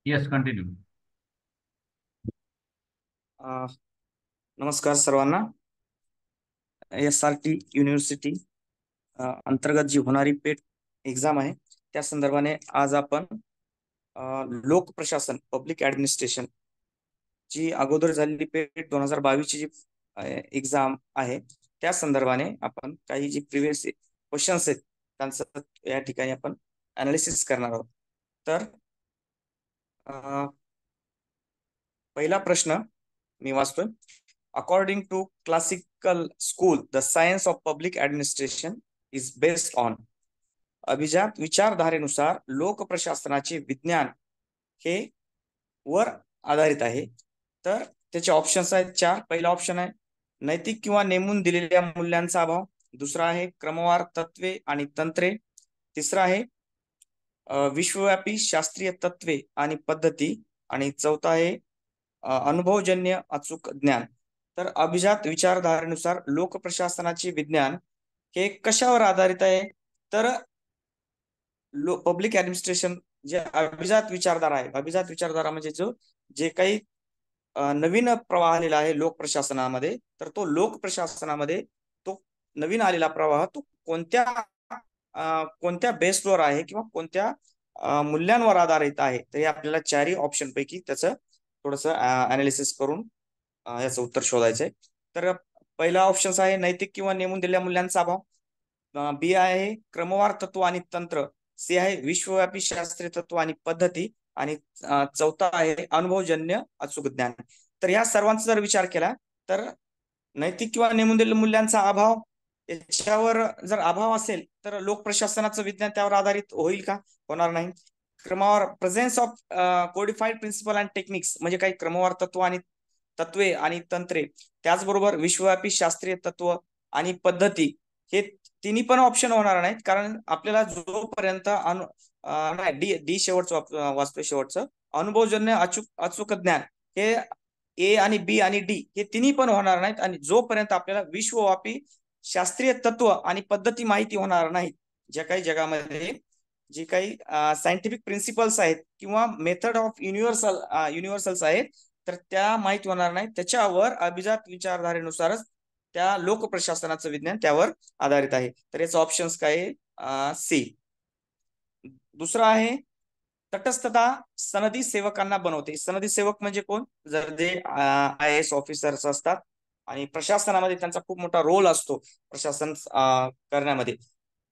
Yes, continue. अ, नमस्कार सर्वांना. SRT university अंतर्गत जी होणारी पेट एक्झाम आहे त्या संदर्भाने आज आपण लोक प्रशासन पब्लिक ऍडमिनिस्ट्रेशन जी अगोदर झालेली पेट 2022 ची जी एक्झाम आहे त्या संदर्भाने आपण काही जी प्रिव्हियस क्वेश्चन्स आहेत त्यांचं या ठिकाणी आपण अनालिसिस करणार आहोत. तर अ, पहिला प्रश्न मी वाचतोय. According to classical school the science of public administration is based on. अभिजात विचारधारेनुसार लोक प्रशासनाचे विज्ञान हे वर आधारित आहे. तर त्याचे ऑप्शन्स आहेत चार. पहिला ऑप्शन आहे नैतिक किंवा नेमून दिलेल्या मूल्यांचा अभाव. दुसरा आहे क्रमवार तत्वे आणि तंत्रे. तिसरा आहे विश्वव्यापी शास्त्रीय तत्वे आणि पद्धती. आणि चौथा आहे अनुभवजन्य अचूक ज्ञान. तर अभिजात विचारधारेनुसार लोक प्रशासनाचे विज्ञान हे कशावर आधारित आहे? तर पब्लिक ऍडमिनिस्ट्रेशन जे अभिजात विचारधारा आहे, अभिजात विचारधारा म्हणजे जो जे काही नवीन प्रवाह आलेला आहे लोक प्रशासनामध्ये, तर तो लोक प्रशासनामध्ये तो नवीन आलेला प्रवाह तो कोणत्या बेसवर आहे किंवा कोणत्या मूल्यांवर आधारित आहे. तर हे आपल्याला चारही ऑप्शन पैकी त्याचं थोडस अनालिसिस करून याचं उत्तर शोधायचंय. तर पहिला ऑप्शन आहे नैतिक किंवा नेमून दिलेल्या मूल्यांचा अभाव. बी आहे क्रमवार तत्व आणि तंत्र. सी आहे विश्वव्यापी शास्त्रीय तत्व आणि पद्धती. आणि चौथा आहे अनुभवजन्य अचूक ज्ञान. तर या सर्वांचा जर विचार केला तर नैतिक किंवा नेमून दिलेल्या मूल्यांचा अभाव याच्यावर जर अभाव असेल तर लोक प्रशासनाचं विज्ञान त्यावर आधारित होईल का? होणार नाही. क्रमावर presence of codified principle and techniques म्हणजे काही क्रमवार तत्व आणि तत्वे आणि तंत्रे, त्याचबरोबर विश्वव्यापी शास्त्रीय तत्व आणि पद्धती, हे तिन्ही पण ऑप्शन होणार नाहीत. कारण आपल्याला जोपर्यंत नाही डी डी शेवटचं वाचतोय शेवटचं अनुभवजन्य अचूक अचूक ज्ञान हे ए आणि बी आणि डी हे तिन्ही पण होणार नाहीत. आणि जोपर्यंत आपल्याला विश्वव्यापी शास्त्रीय तत्व आणि पद्धती माहिती होणार नाहीत, ज्या काही जगामध्ये जे काही सायंटिफिक प्रिन्सिपल्स आहेत किंवा मेथड ऑफ युनिव्हर्सल्स आहेत, तर त्या माहिती होणार नाहीत. त्याच्यावर अभिजात विचारधारेनुसारच त्या लोक प्रशासनाचं विज्ञान त्यावर आधारित आहे. तर याचं ऑप्शन्स काय? सी. दुसरा आहे तटस्थता सनदी सेवकांना बनवते. सनदी सेवक म्हणजे कोण? जर जे IAS ऑफिसर्स असतात आणि प्रशासनामध्ये त्यांचा खूप मोठा रोल असतो प्रशासन करण्यामध्ये.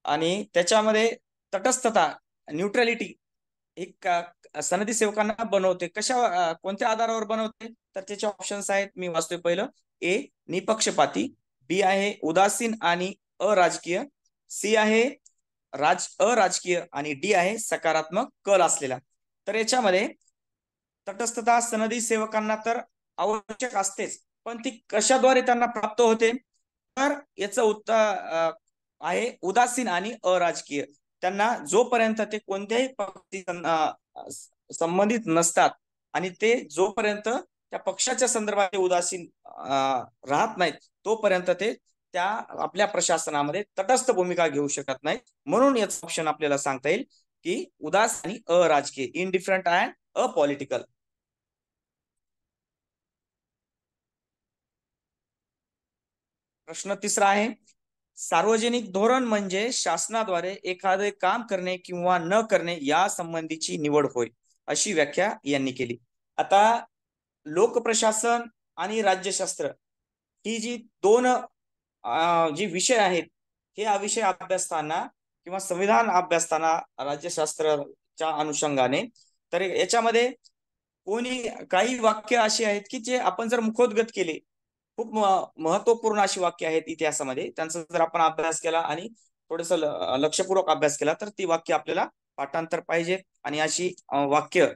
आणि त्याच्यामध्ये तटस्थता, न्यूट्रॅलिटी एक सनदी सेवकांना बनवते. कोणत्या आधारावर बनवते? तर त्याचे ऑप्शन्स आहेत, मी वाचतोय. पहिलं ए निपक्षपाती. बी आहे उदासीन आणि अराजकीय. सी आहे अराजकीय. आणि डी आहे सकारात्मक कल असलेला. तर याच्यामध्ये तटस्थता सनदी सेवकांना तर आवश्यक असतेच, पण ती कशाद्वारे त्यांना प्राप्त होते? तर याचं उत्तर आहे उदासीन आणि अराजकीय. त्यांना जोपर्यंत ते कोणत्याही पक्षी संबंधित नसतात आणि ते जोपर्यंत त्या पक्षाच्या संदर्भात उदासीन राहत नाहीत, तोपर्यंत ते त्या आपल्या प्रशासनामध्ये तटस्थ भूमिका घेऊ शकत नाहीत. म्हणून याचं ऑप्शन आपल्याला सांगता येईल की उदास आणि अराजकीय, इनडिफरंट अँड अपॉलिटिकल. प्रश्न तिसरा आहे सार्वजनिक धोरण म्हणजे शासनाद्वारे एखादे काम करणे किंवा न करणे या संबंधीची निवड होय, अशी व्याख्या यांनी केली. आता लोक प्रशासन आणि राज्यशास्त्र ही जी दोन जी विषय आहेत, हे हा विषय अभ्यासताना किंवा संविधान अभ्यासताना राज्यशास्त्राच्या अनुषंगाने, तर याच्यामध्ये कोणी काही वाक्य अशी आहेत की जे आपण जर मुखोद्गत केले, खूप महत्वपूर्ण अशी वाक्य आहेत इतिहासामध्ये, त्यांचा जर आपण अभ्यास केला आणि थोडस लक्षपूर्वक अभ्यास केला तर ती वाक्य आपल्याला पाठांतर पाहिजे. आणि अशी वाक्य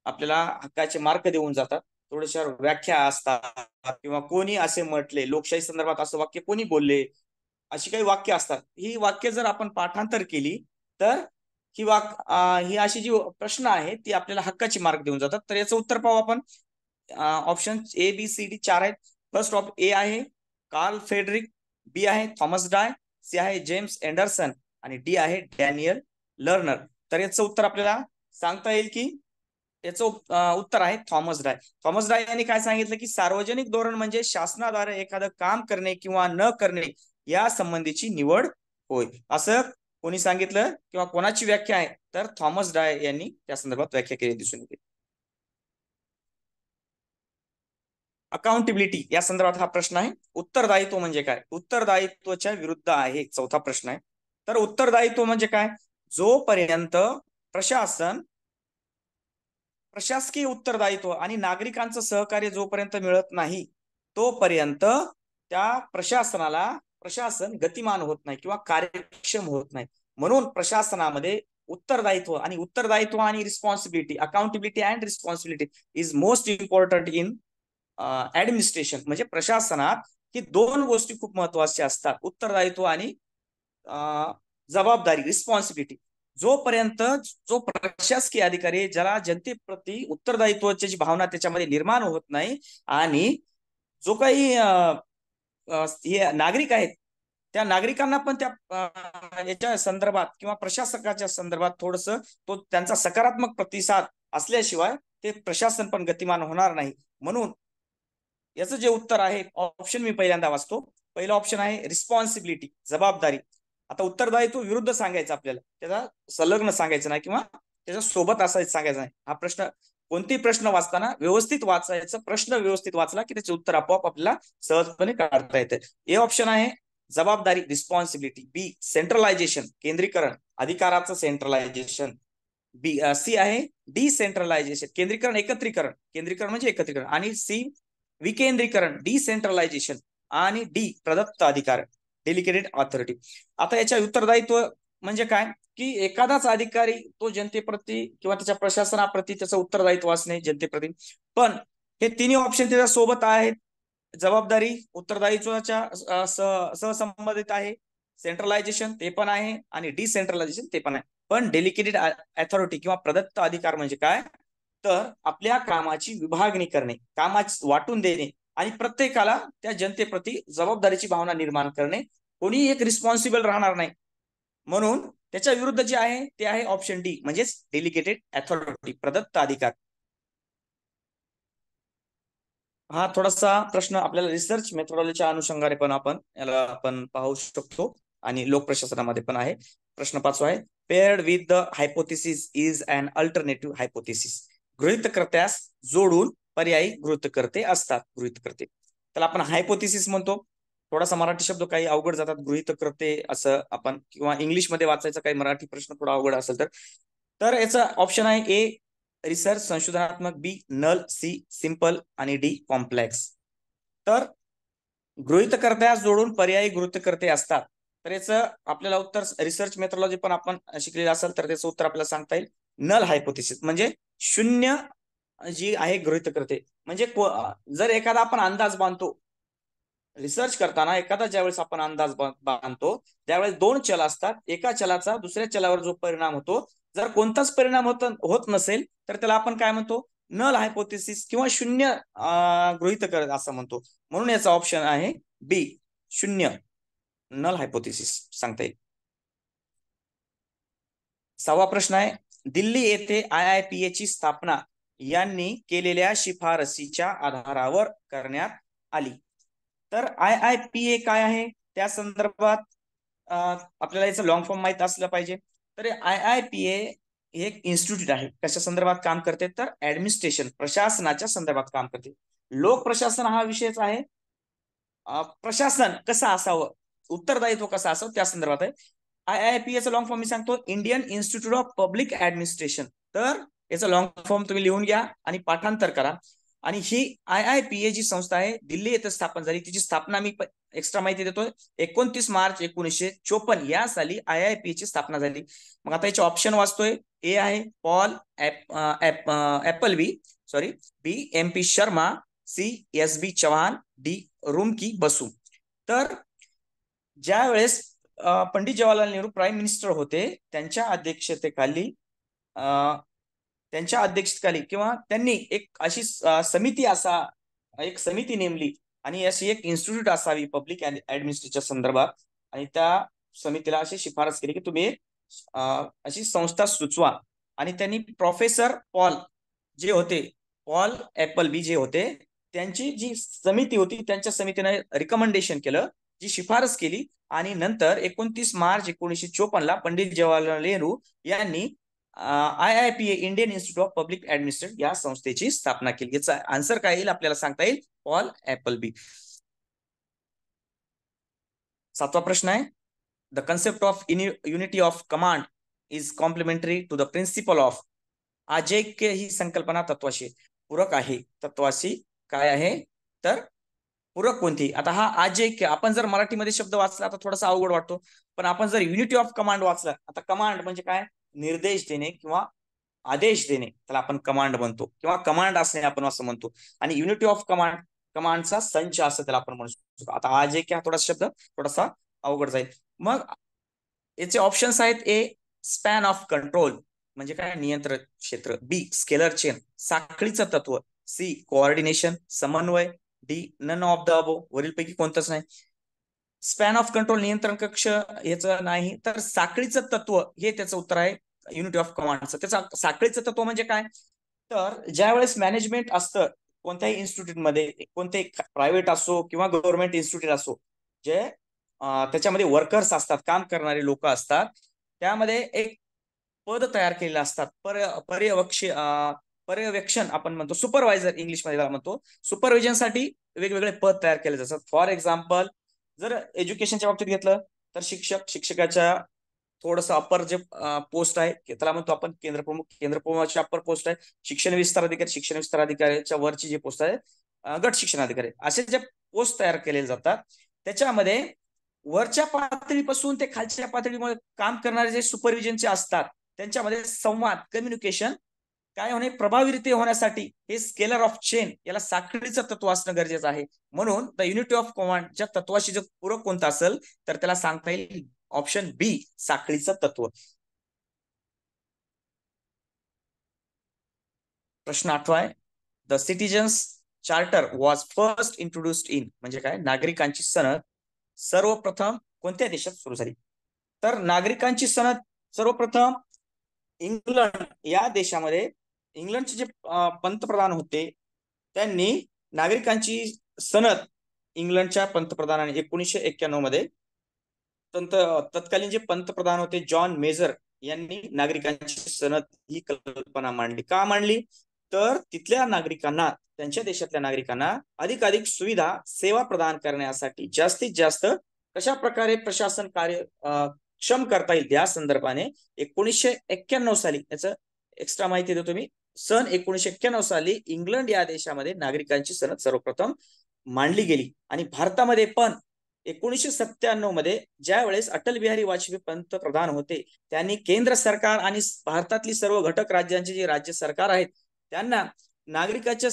आपल्याला हक्काचे मार्क देऊन जातात. थोड्याशा व्याख्या असतात किंवा कोणी असे म्हटले, लोकशाही संदर्भात असं वाक्य कोणी बोलले, अशी काही वाक्य असतात. ही वाक्य जर आपण पाठांतर केली तर ही अशी जी प्रश्न आहे ती आपल्याला हक्काची मार्क देऊन जातात. तर याचं उत्तर पाहू आपण. ऑप्शन ABCD चार आहेत. फर्स्ट ऑफ ए आहे कार्ल फेडरिक. बी आहे थॉमस डाय. सी आहे जेम्स एंडरसन. आणि डी आहे डॅनियल लर्नर. तर याचं उत्तर आपल्याला सांगता येईल की याचं उत्तर आहे थॉमस डाय. थॉमस डाय यांनी काय सांगितलं की सार्वजनिक धोरण म्हणजे शासनाद्वारे एखादं काम करणे किंवा न करणे या संबंधीची निवड होय. असं कोणी सांगितलं किंवा कोणाची व्याख्या आहे तर थॉमस डाय यांनी त्या संदर्भात व्याख्या केली दिसून येते. अकाउंटेबिलिटी या संदर्भात हा प्रश्न आहे. उत्तरदायित्व म्हणजे काय? उत्तरदायित्वाच्या विरुद्ध आहे चौथा प्रश्न आहे. तर उत्तरदायित्व म्हणजे काय? जोपर्यंत प्रशासन प्रशासकीय उत्तरदायित्व आणि नागरिकांचं सहकार्य जोपर्यंत मिळत नाही तोपर्यंत त्या प्रशासन गतिमान होत नाही किंवा कार्यक्षम होत नाही. म्हणून प्रशासनामध्ये उत्तरदायित्व आणि responsibility, accountability and responsibility is most important in administration. म्हणजे प्रशासनात ही दोन गोष्टी खूप महत्वाच्या असतात, उत्तरदायित्व आणि जबाबदारी, रिस्पॉन्सिबिलिटी. जोपर्यंत जो प्रशासकीय अधिकारी ज्याला जनतेप्रती उत्तरदायित्वाची जी भावना त्याच्यामध्ये निर्माण होत नाही आणि जो काही हे नागरिक आहेत त्या नागरिकांना पण त्या याच्या संदर्भात किंवा प्रशासकाच्या संदर्भात थोडस तो त्यांचा सकारात्मक प्रतिसाद असल्याशिवाय ते प्रशासन पण गतिमान होणार नाही. म्हणून याचं जे उत्तर आहे, ऑप्शन मी पहिल्यांदा वाचतो. पहिला ऑप्शन आहे रिस्पॉन्सिबिलिटी, जबाबदारी. आता उत्तरदायित्व विरुद्ध सांगायचं आपल्याला, त्याचा संलग्न सांगायचं नाही किंवा त्याच्या सोबत असायचं सांगायचं नाही. हा प्रश्न कोणतेही प्रश्न वाचताना व्यवस्थित वाचायचं, प्रश्न व्यवस्थित वाचला की त्याचे उत्तर आपोआप आपल्याला सहजपणे काढता येते. ए ऑप्शन आहे जबाबदारी, रिस्पॉन्सिबिलिटी. बी सेंट्रलायझेशन, केंद्रीकरण, अधिकाराचं सेंट्रलायझेशन. सी आहे डिसेंट्रलायझेशन, केंद्रीकरण म्हणजे एकत्रीकरण. आणि सी विकेंद्रीकरण, डिसेंट्रलायझेशन. आणि डी प्रदत्त अधिकार, डेलिकेटेड ऑथॉरिटी. आता याच्या उत्तरदायित्व म्हणजे काय की एखादाच अधिकारी तो जनतेप्रती किंवा त्याच्या प्रशासनाप्रती त्याचं उत्तरदायित्व असणे जनतेप्रती. पण हे तिन्ही ऑप्शन त्याच्या सोबत आहेत. जबाबदारी उत्तरदायित्वाच्या सहसंबंधित आहे, सेंट्रलायझेशन ते पण आहे आणि डिसेंट्रलायझेशन ते पण आहे. पण डेलिकेटेड अथॉरिटी किंवा प्रदत्त अधिकार म्हणजे काय तर आपल्या कामाची विभागणी करणे, कामाची वाटून देणे आणि प्रत्येकाला त्या जनतेप्रती जबाबदारीची भावना निर्माण करणे. कोणी एक रिस्पॉन्सिबल राहणार नाही. म्हणून त्याच्या विरुद्ध जे आहे ते आहे ऑप्शन डी म्हणजेच डेलिकेटेड अथॉरिटी, प्रदत्त अधिकार. हा थोडासा प्रश्न आपल्याला रिसर्च मेथोडॉलॉजीच्या अनुषंगाने पण आपण पाहू शकतो आणि लोकप्रशासनामध्ये पण आहे. प्रश्न 5 आहे paired with the hypothesis is an alternative hypothesis. गृहीतकर्त्यास जोडून पर्यायी गृहीतकर्ते असतात. गृहीतकर्ते त्याला आपण हायपोथेसिस म्हणतो. थोडासा मराठी शब्द काही अवघड जातात, गृहीतकर्ते असं आपण, किंवा इंग्लिशमध्ये वाचायचं काही मराठी प्रश्न थोडा अवघड असेल तर याचा ऑप्शन आहे ए रिसर्च संशोधनात्मक, बी नल, सी सिंपल आणि डी कॉम्प्लेक्स. तर गृहीतकर्त्यास जोडून पर्यायी गृहीतकर्ते असतात. तर याचं आपल्याला उत्तर रिसर्च मेथोडॉलॉजी पण आपण शिकलेलं असेल तर त्याचं उत्तर आपल्याला सांगता येईल नल हायपोथेसिस. म्हणजे शून्य जी आहे गृहीतकर्ते. म्हणजे जर एखादा आपण अंदाज बांधतो, रिसर्च करताना एखादा ज्यावेळेस आपण अंदाज बांधतो त्यावेळेस दोन चल असतात, एका चलाचा दुसऱ्या चलावर जो परिणाम होतो, जर कोणताच परिणाम होत नसेल तर त्याला आपण काय म्हणतो नल हायपोथेसिस किंवा शून्य गृहीतक असं म्हणतो. म्हणून याचा ऑप्शन आहे बी शून्य, नल हायपोथेसिस सांगता येईल. 6वा प्रश्न आहे दिल्ली येथे IIPA ची स्थापना यांनी केलेल्या शिफारसीच्या आधारावर करण्यात आली. तर IIPA काय आहे त्या संदर्भात आपल्याला याचं लॉंग फॉर्म माहित असलं पाहिजे. तर IIPA हे एक इन्स्टिट्यूट आहे. कशा संदर्भात काम करते तर ऍडमिनिस्ट्रेशन, प्रशासनाच्या संदर्भात काम करते. लोक प्रशासन हा विषयच आहे. प्रशासन कसं असावं, उत्तरदायित्व कसं असावं त्या संदर्भात आहे. IIPA लॉंग फॉर्म मी सांगतो, Indian institute of public administration. तर याचा लॉंग फॉर्म तुम्ही लिहून घ्या आणि पाठांतर करा. आणि ही IIPA जी संस्था आहे दिल्ली येथे स्थापन झाली. तिची स्थापना मी एक्स्ट्रा माहिती देतोय 29 मार्च 1954 या साली IIPA ची स्थापना झाली. मग आता याचे ऑप्शन वाचतोय. ए आहे Paul Appleby, sorry, B MP Sharma, C SB Chavan, D Rumki Basu. तर ज्या वेळेस पंडित जवाहरलाल नेहरू प्राईम मिनिस्टर होते त्यांच्या अध्यक्षतेखाली किंवा त्यांनी एक अशी समिती नेमली आणि अशी एक इन्स्टिट्यूट असावी पब्लिक ऍडमिनिस्ट्रेशनच्या संदर्भात. आणि त्या समितीला अशी शिफारस केली की तुम्ही अशी संस्था सुचवा. आणि त्यांनी प्रोफेसर पॉल जे होते पॉल ॲपलबी जे होते, त्यांची जी समिती होती त्यांच्या समितीने रिकमेंडेशन केलं, जी शिफारस केली आणि नंतर 29 मार्च 1954 पंडित जवाहरलाल नेहरू यांनी IIPA Indian institute of public administration या संस्थेची स्थापना केली. याचा आन्सर काय येईल आपल्याला सांगता येईल, पॉल ॲपलबी. 7वा प्रश्न आहे, the concept of unity of command is complementary to the principle of. अजैक्य ही संकल्पना तत्वाशी पूरक आहे. तत्वाशी काय आहे तर पूरक कोणती. आता हा अजैक्य आपण जर मराठीमध्ये शब्द वाचला आता थोडासा अवघड वाटतो, पण आपण जर युनिटी ऑफ कमांड वाचला, आता कमांड म्हणजे काय, निर्देश देणे किंवा आदेश देणे, त्याला आपण कमांड म्हणतो किंवा कमांड असणे आपण असं म्हणतो. आणि युनिटी ऑफ कमांड, कमांडचा संच असं त्याला आपण म्हणू शकतो. आता अजैक्य हा थोडासा शब्द थोडासा अवघड जाईल. मग याचे ऑप्शन्स आहेत, ए स्पॅन ऑफ कंट्रोल म्हणजे काय, नियंत्रण क्षेत्र. बी स्केलर चेन, साखळीचं तत्व. सी कोऑर्डिनेशन, समन्वय. D none of the above, वरीलपैकी कोणतंच नाही. स्पॅन ऑफ कंट्रोल नियंत्रण कक्ष याचं नाही, तर साखळीचं तत्व हे त्याचं उत्तर आहे युनिटी ऑफ कमांडचं. त्याचं साखळीचं तत्व म्हणजे काय, तर ज्या वेळेस मॅनेजमेंट असतं कोणत्याही इन्स्टिट्यूटमध्ये, कोणते प्रायव्हेट असो किंवा गव्हर्नमेंट इन्स्टिट्यूट असो, जे त्याच्यामध्ये वर्कर्स असतात, काम करणारे लोक असतात, त्यामध्ये एक पद तयार केलेलं असतात. पर्यवेक्षण आपण म्हणतो, सुपरवायझर इंग्लिशमध्ये म्हणतो. सुपरविजनसाठी वेगवेगळे पद तयार केले जातात. फॉर एक्झाम्पल जर एज्युकेशनच्या बाबतीत घेतलं तर शिक्षकाच्या थोडस अपर जे पोस्ट आहे त्याला म्हणतो आपण केंद्रप्रमुख. केंद्रप्रमुखाची अपर पोस्ट आहे. शिक्षण विस्तार अधिकाऱ्याच्या वरची जी पोस्ट आहे गट शिक्षण अधिकारी. असे जे पोस्ट तयार केले जातात त्याच्यामध्ये वरच्या पातळीपासून ते खालच्या पातळीमध्ये काम करणारे जे सुपरविजनचे असतात त्यांच्यामध्ये संवाद, कम्युनिकेशन काय होणे, प्रभावीरित्या होण्यासाठी हे स्केलर ऑफ चेन, याला साखळीचं तत्व असणं गरजेचं आहे. म्हणून द युनिटी ऑफ कमांड ज्या तत्वाशी जर पूरक कोणतं असेल तर त्याला सांगता येईल ऑप्शन बी साखळीचं तत्व. प्रश्न 8वा आहे, the citizens charter was first introduced in म्हणजे काय, नागरिकांची सनद सर्वप्रथम कोणत्या देशात सुरू झाली. तर नागरिकांची सनद सर्वप्रथम इंग्लंड या देशामध्ये, इंग्लंडचे जे पंतप्रधान होते त्यांनी नागरिकांची सनद, इंग्लंडच्या पंतप्रधानाने 1991 मध्ये तत्कालीन जे पंतप्रधान होते जॉन मेजर यांनी नागरिकांची सनद ही कल्पना मांडली. का मांडली तर तिथल्या नागरिकांना, त्यांच्या देशातल्या नागरिकांना अधिकाधिक सुविधा सेवा प्रदान करण्यासाठी जास्तीत जास्त कशा प्रकारे प्रशासन कार्य क्षम करता येईल या संदर्भाने 1991 साली, याचं एक्स्ट्रा माहिती देतो मी, सन 1991 साली इंग्लंड या देशामध्ये नागरिकांची सनद सर्वप्रथम मांडली गेली. आणि भारतामध्ये पण 1997 मध्ये ज्या वेळेस अटल बिहारी वाजपेयी पंतप्रधान होते त्यांनी केंद्र सरकार आणि भारतातली सर्व घटक राज्यांचे जे राज्य सरकार आहेत त्यांना नागरिकाच्या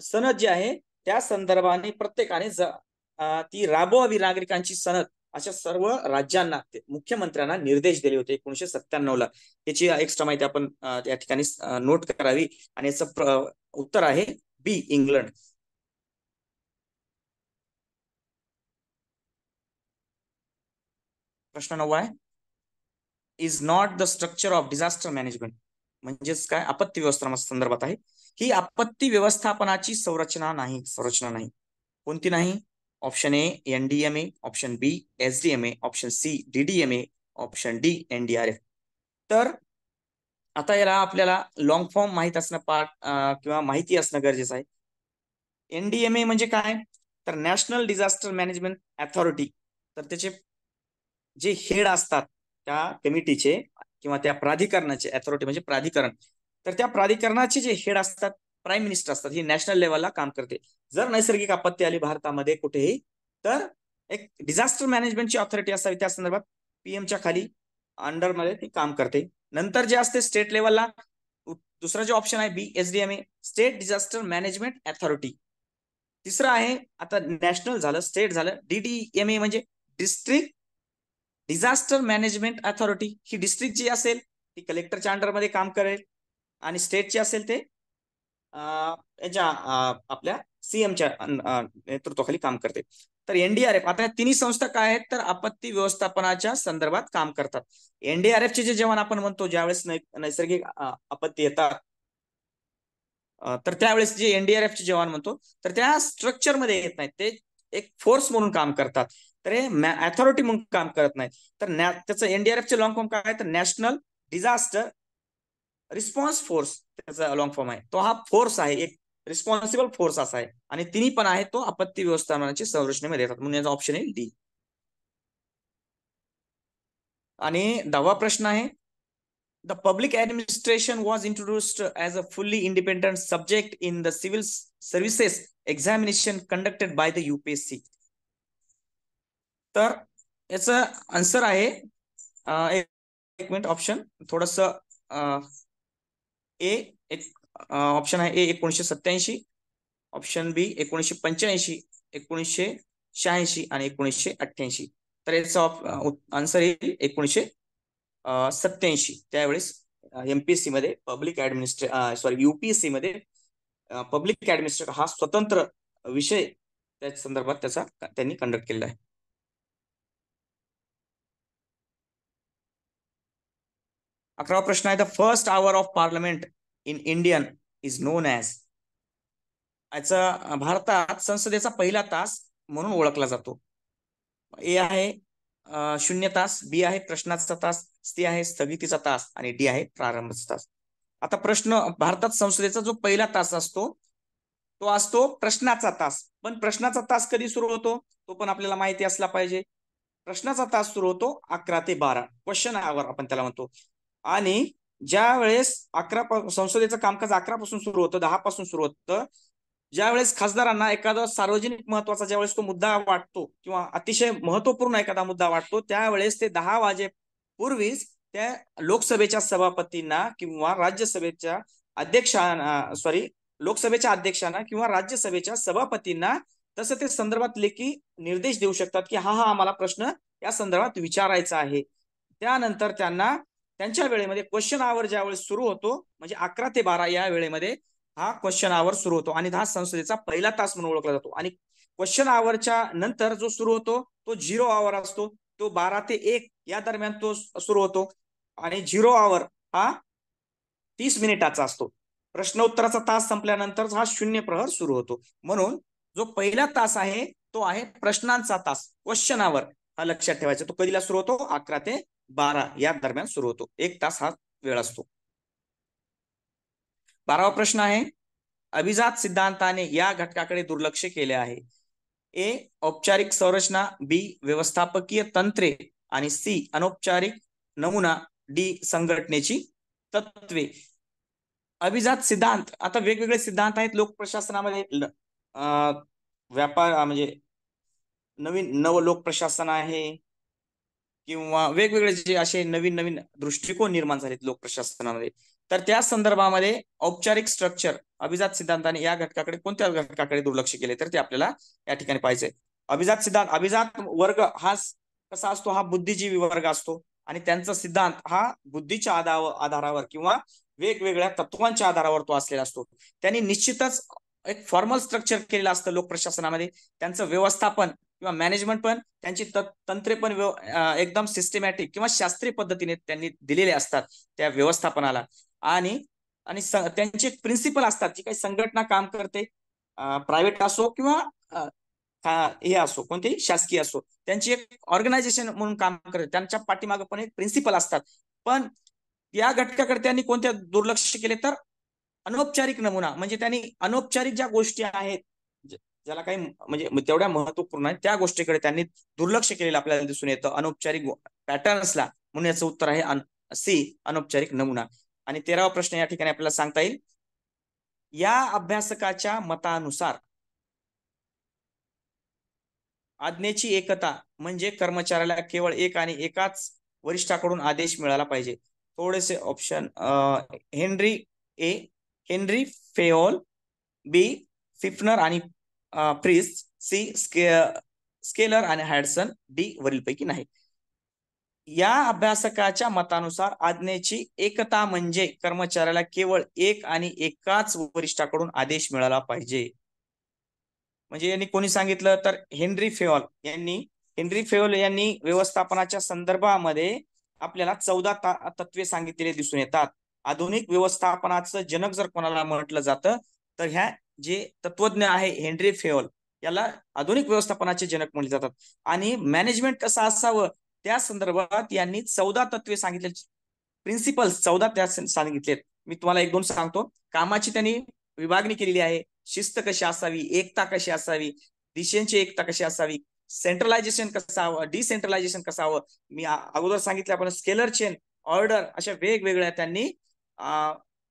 सनद जी आहे त्या संदर्भाने प्रत्येकाने ती राबवावी नागरिकांची सनद, अशा सर्व राज्यांना मुख्यमंत्र्यांना निर्देश दिले होते 1997 ला. त्याची एक्स्ट्रा माहिती आपण त्या ठिकाणी नोट करावी. आणि याचं उत्तर आहे बी इंग्लंड. प्रश्न 9 आहे, is not the structure of disaster management म्हणजेच काय, आपत्ती व्यवस्थापना संदर्भात आहे. ही आपत्ती व्यवस्थापनाची संरचना नाही. कोणती नाही. Option A NDMA, option B SDMA, option C DDMA, option D NDRF. तर आता याला आपल्याला लॉंग फॉर्म माहित असणं किंवा माहिती असणं गरजेचं आहे. NDMA म्हणजे काय तर नॅशनल डिझास्टर मॅनेजमेंट अथॉरिटी. तर त्याचे जे हेड असतात त्या कमिटीचे किंवा त्या प्राधिकरणाचे, अथॉरिटी म्हणजे प्राधिकरण, तर त्या प्राधिकरणाचे जे हेड असतात प्राईम मिनिस्टर असतात, ही नॅशनल लेवलला काम करते. जर नैसर्गिक आपत्ती आली भारतामध्ये कुठेही तर एक डिझास्टर मॅनेजमेंटची अथॉरिटी असावी, त्या संदर्भात पीएमच्या खाली अंडरमध्ये ती काम करते. नंतर जे असते स्टेट लेवलला, दुसरा जो ऑप्शन आहे बी SDMA, state disaster management authority. तिसरं आहे, आता नॅशनल झालं, स्टेट झालं, DDMA म्हणजे डिस्ट्रिक्ट डिझास्टर मॅनेजमेंट अथॉरिटी. ही डिस्ट्रिक्ट जी असेल ती कलेक्टरच्या अंडरमध्ये काम करेल आणि स्टेटची असेल ते याच्या आपल्या CMच्या नेतृत्वाखाली काम करते. तर NDRF, आता तिन्ही संस्था काय आहेत तर आपत्ती व्यवस्थापनाच्या संदर्भात काम करतात. NDRFचे जे जवान आपण म्हणतो ज्यावेळेस नैसर्गिक आपत्ती येतात तर त्यावेळेस जे एनडीआरएफचे जवान म्हणतो तर त्या स्ट्रक्चर मध्ये येत नाहीत, ते एक फोर्स म्हणून काम करतात, तर हे अथॉरिटी म्हणून काम करत नाहीत. तर त्याचं एनडीआरएफचे लॉंग फॉर्म काय आहे, तर नॅशनल डिझास्टर रिस्पॉन्स फोर्स त्याचा लॉंग फॉर्म आहे. तो हा फोर्स आहे, एक रिस्पॉन्सिबल फोर्स असा आहे, आणि तिन्ही पण आहे तो आपत्ती व्यवस्थापनाची संरचनेमध्ये येतात, म्हणून याचा ऑप्शन आहे डी. आणि 10वा प्रश्न आहे, the public administration was introduced as a fully independent subject in the civil services examination conducted by the UPSC. तर याचं आन्सर आहे एक मिनिट, ऑप्शन थोडस ए, एक ऑप्शन आहे ए 1987, ऑप्शन बी 1985, 1986 आणि 1988. तर याचा आन्सर येईल 1987. त्यावेळेस एमपीएससी मध्ये पब्लिक ऍडमिनिस्ट्रेशन युपीएससी मध्ये पब्लिक ऍडमिनिस्ट्रेशन हा स्वतंत्र विषय त्या संदर्भात त्याचा त्यांनी कंडक्ट केलेला आहे. 11वा प्रश्न आहे, the first hour of parliament in Indian is non as. याचा भारतात संसदेचा पहिला तास म्हणून ओळखला जातो. ए आहे 0 तास, बी आहे प्रश्नाचा तास, सी आहे स्थगितीचा तास आणि डी आहे प्रारंभाचा तास. आता प्रश्न, भारतात संसदेचा जो पहिला तास असतो तो असतो प्रश्नाचा तास. पण प्रश्नाचा तास कधी सुरू होतो तो पण आपल्याला माहिती असला पाहिजे. प्रश्नाचा तास सुरू होतो 11 ते 12, क्वेश्चन आवर आपण त्याला म्हणतो. आणि ज्या वेळेस संसदेचं कामकाज 11 पासून सुरू होतं, 10 पासून सुरू होतं, ज्यावेळेस खासदारांना एखादा सार्वजनिक महत्वाचा ज्यावेळेस तो मुद्दा वाटतो किंवा अतिशय महत्वपूर्ण एखादा मुद्दा वाटतो, त्यावेळेस ते 10 वाजेपूर्वीच त्या लोकसभेच्या सभापतींना किंवा राज्यसभेच्या अध्यक्षांना, लोकसभेच्या अध्यक्षांना किंवा राज्यसभेच्या सभापतींना तसं ते संदर्भात लेखी निर्देश देऊ शकतात की हा आम्हाला प्रश्न या संदर्भात विचारायचा आहे. त्यानंतर त्यांना त्यांच्या वेळेमध्ये क्वेश्चन आवर ज्यावेळेस सुरू होतो, म्हणजे 11 ते 12 या वेळेमध्ये हा क्वेश्चन आवर सुरू होतो आणि हा संसदेचा पहिला तास म्हणून ओळखला जातो. आणि क्वेश्चन आवरच्या नंतर जो सुरू होतो तो 0 आवर असतो, तो 12 ते 1 या दरम्यान तो सुरू होतो. आणि 0 आवर हा 30 मिनिटाचा असतो. प्रश्नोत्तराचा तास संपल्यानंतर हा 0 प्रहर सुरू होतो. म्हणून जो पहिला तास आहे तो आहे प्रश्नांचा तास, क्वेश्चन आवर. हा लक्षात ठेवायचा, तो कधीला सुरू होतो 11 ते 12 या दरम्यान सुरू होतो, 1 तास हा वेळ असतो. 12वा प्रश्न आहे, अभिजात सिद्धांताने या घटकाकडे दुर्लक्ष केले आहे. ए औपचारिक संरचना, बी व्यवस्थापकीय तंत्रे आणि सी अनौपचारिक नमुना, डी संघटनेची तत्वे. अभिजात सिद्धांत, आता वेगवेगळे सिद्धांत आहेत लोक प्रशासनामध्ये. व्यापार म्हणजे नवीन नव लोक प्रशासन आहे किंवा वेगवेगळे जे असे नवीन नवीन दृष्टिकोन निर्माण झालेत लोक प्रशासनामध्ये. तर त्या संदर्भामध्ये औपचारिक स्ट्रक्चर अभिजात सिद्धांताने या घटकाकडे, कोणत्या घटकाकडे दुर्लक्ष केले तर ते आपल्याला या ठिकाणी पाहिजे. अभिजात सिद्धांत, अभिजात वर्ग हा कसा असतो, हा बुद्धिजीवी वर्ग असतो आणि त्यांचा सिद्धांत हा बुद्धीच्या आधारावर किंवा वेगवेगळ्या तत्वांच्या आधारावर तो असलेला असतो. त्यांनी निश्चितच एक फॉर्मल स्ट्रक्चर केलेलं असतं लोक प्रशासनामध्ये. त्यांचं व्यवस्थापन किंवा मॅनेजमेंट पण, त्यांची तंत्रे पण एकदम सिस्टमॅटिक किंवा शास्त्रीय पद्धतीने त्यांनी दिलेले असतात त्या व्यवस्थापनाला. आणि आणि त्यांचे प्रिन्सिपल असतात, जी काही संघटना काम करते, प्रायव्हेट असो किंवा हे असो, कोणतेही शासकीय असो, त्यांची एक ऑर्गनायझेशन म्हणून काम करते, त्यांच्या पाठीमागे पण एक प्रिन्सिपल असतात. पण या घटकाकडे त्यांनी कोणत्या दुर्लक्ष केले तर अनौपचारिक नमुना, म्हणजे त्यांनी अनौपचारिक ज्या गोष्टी आहेत ज्याला काही म्हणजे तेवढ्या महत्वपूर्ण आहे त्या गोष्टीकडे त्यांनी दुर्लक्ष केलेलं आपल्याला दिसून येतं अनौपचारिक पॅटर्न्सला. म्हणून याचं उत्तर आहे सी अनौपचारिक नमुना. आणि 13वा प्रश्न या ठिकाणी आपल्याला सांगता येईल, या अभ्यासकाच्या मतानुसार आज्ञेची एकता म्हणजे कर्मचाऱ्याला केवळ एक आणि एकाच वरिष्ठाकडून आदेश मिळाला पाहिजे. थोडेसे ऑप्शन, हेनरी फेओल, बी फिफनर आणि प्रिस्ट, सी स्केलर आणि हॅडसन, डी वरीलपैकी नाही. या अभ्यासकाच्या मतानुसार आज्ञेची एकता म्हणजे कर्मचाऱ्याला केवळ एक आणि एकाच वरिष्ठाकडून आदेश मिळाला पाहिजे. म्हणजे यांनी कोणी सांगितलं तर हेनरी फेओल यांनी व्यवस्थापनाच्या संदर्भामध्ये आपल्याला 14 तत्वे सांगितलेले दिसून येतात. आधुनिक व्यवस्थापनाचं जनक जर कोणाला म्हटलं जातं तर ह्या जे तत्वज्ञ आहे हेनरी फेयोल याला आधुनिक व्यवस्थापनाचे जनक म्हटले जातात. आणि मॅनेजमेंट कसं असावं त्या संदर्भात यांनी 14 तत्वे सांगितले, प्रिन्सिपल्स 14 त्या सांगितलेत. मी तुम्हाला एक दोन सांगतो. कामाची त्यांनी विभागणी केलेली आहे. शिस्त कशी असावी, एकता कशी असावी, दिशेची एकता कशी असावी, सेंट्रलायझेशन कसं हवं, डिसेंट्रलायझेशन कसं हवं. मी अगोदर सांगितलं आपण स्केलर चेन, ऑर्डर, अशा वेगवेगळ्या त्यांनी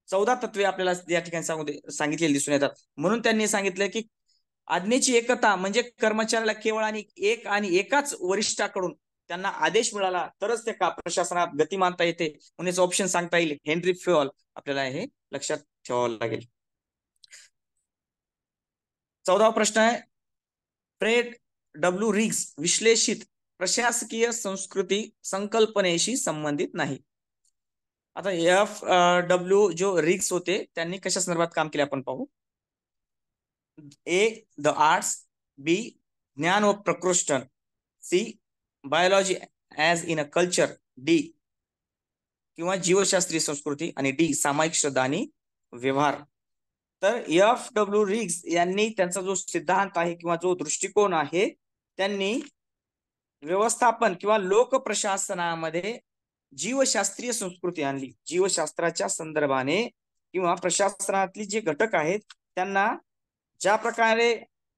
14 तत्वे आपल्याला या ठिकाणी सांगितलेली दिसून येतात. म्हणून त्यांनी सांगितलं की आज्ञेची एकता म्हणजे कर्मचाऱ्याला केवळ आणि एकाच वरिष्ठाकडून त्यांना आदेश मिळाला तरच ते का प्रशासनात गती मानता येते. म्हणून याचं ऑप्शन सांगता येईल हेनरी फेयोल. आपल्याला हे लक्षात ठेवावं लागेल. 14वा प्रश्न आहे, फ्रेड डब्ल्यू रिग्स विश्लेषित प्रशासकीय संस्कृती संकल्पनेशी संबंधित नाही. आता एफ डब्ल्यू जो रिग्स होते त्यांनी कशा संदर्भात काम केले आपण पाहू. ए द आर्ट्स, बी ज्ञान व प्रकृष्टन, C biology as in a culture, D किंवा जीवशास्त्रीय संस्कृती, आणि डी सामायिक श्रद्धा आणि व्यवहार. तर एफ डब्ल्यू रिग्स यांनी त्यांचा जो सिद्धांत आहे किंवा जो दृष्टिकोन आहे त्यांनी व्यवस्थापन किंवा लोक प्रशासनामध्ये जीवशास्त्रीय संस्कृती आणली. जीवशास्त्राच्या संदर्भाने किंवा प्रशासनातली जे घटक आहेत त्यांना ज्या प्रकारे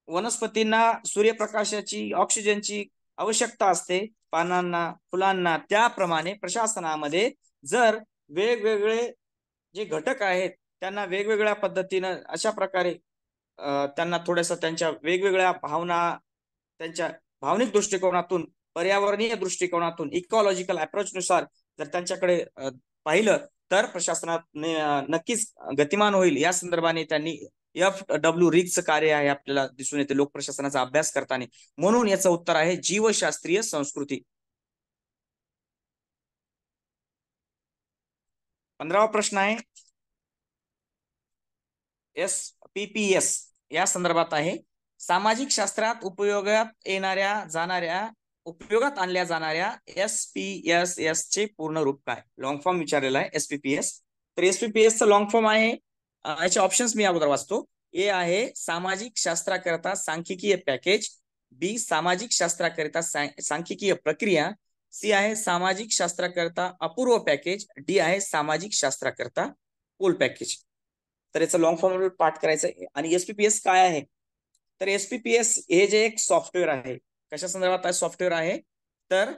वनस्पतींना सूर्यप्रकाशाची, ऑक्सिजनची आवश्यकता असते, पानांना, फुलांना, त्याप्रमाणे प्रशासनामध्ये जर वेगवेगळे जे घटक आहेत त्यांना वेगवेगळ्या पद्धतीनं अशा प्रकारे त्यांना थोडंसं त्यांच्या वेगवेगळ्या भावना, त्यांच्या भावनिक दृष्टिकोनातून, पर्यावरणीय दृष्टिकोनातून, इकॉलॉजिकल अप्रोच नुसार जर त्यांच्याकडे पाहिलं तर प्रशासनात नक्कीच गतिमान होईल. या संदर्भाने त्यांनी एफ डब्ल्यू रिग्सचं कार्य आहे आपल्याला दिसून येते लोक प्रशासनाचा अभ्यास करताना. म्हणून याचं उत्तर आहे जीवशास्त्रीय संस्कृती. 15वा प्रश्न आहे SPPS या संदर्भात आहे. सामाजिक शास्त्रात उपयोगात आणल्या जाणाऱ्या SPSS चे पूर्ण रूप काय. लॉंग फॉर्म विचारलेला आहे SPPS. तर SPPS चा लॉंग फॉर्म आहे, याचे ऑप्शन्स मी अगोदर वाचतो. ए आहे सामाजिक शास्त्राकरता सांख्यिकीय पॅकेज, बी सामाजिक शास्त्राकरिता सांख्यिकीय प्रक्रिया, सी आहे सामाजिक शास्त्राकरता अपूर्व पॅकेज, डी आहे सामाजिक शास्त्राकरता पूल पॅकेज. तर याचा लॉंग फॉर्म पाठ करायचं आहे. आणि SPPS काय आहे तर SPPS हे जे एक सॉफ्टवेअर आहे, कशा संदर्भात सॉफ्टवेअर आहे तर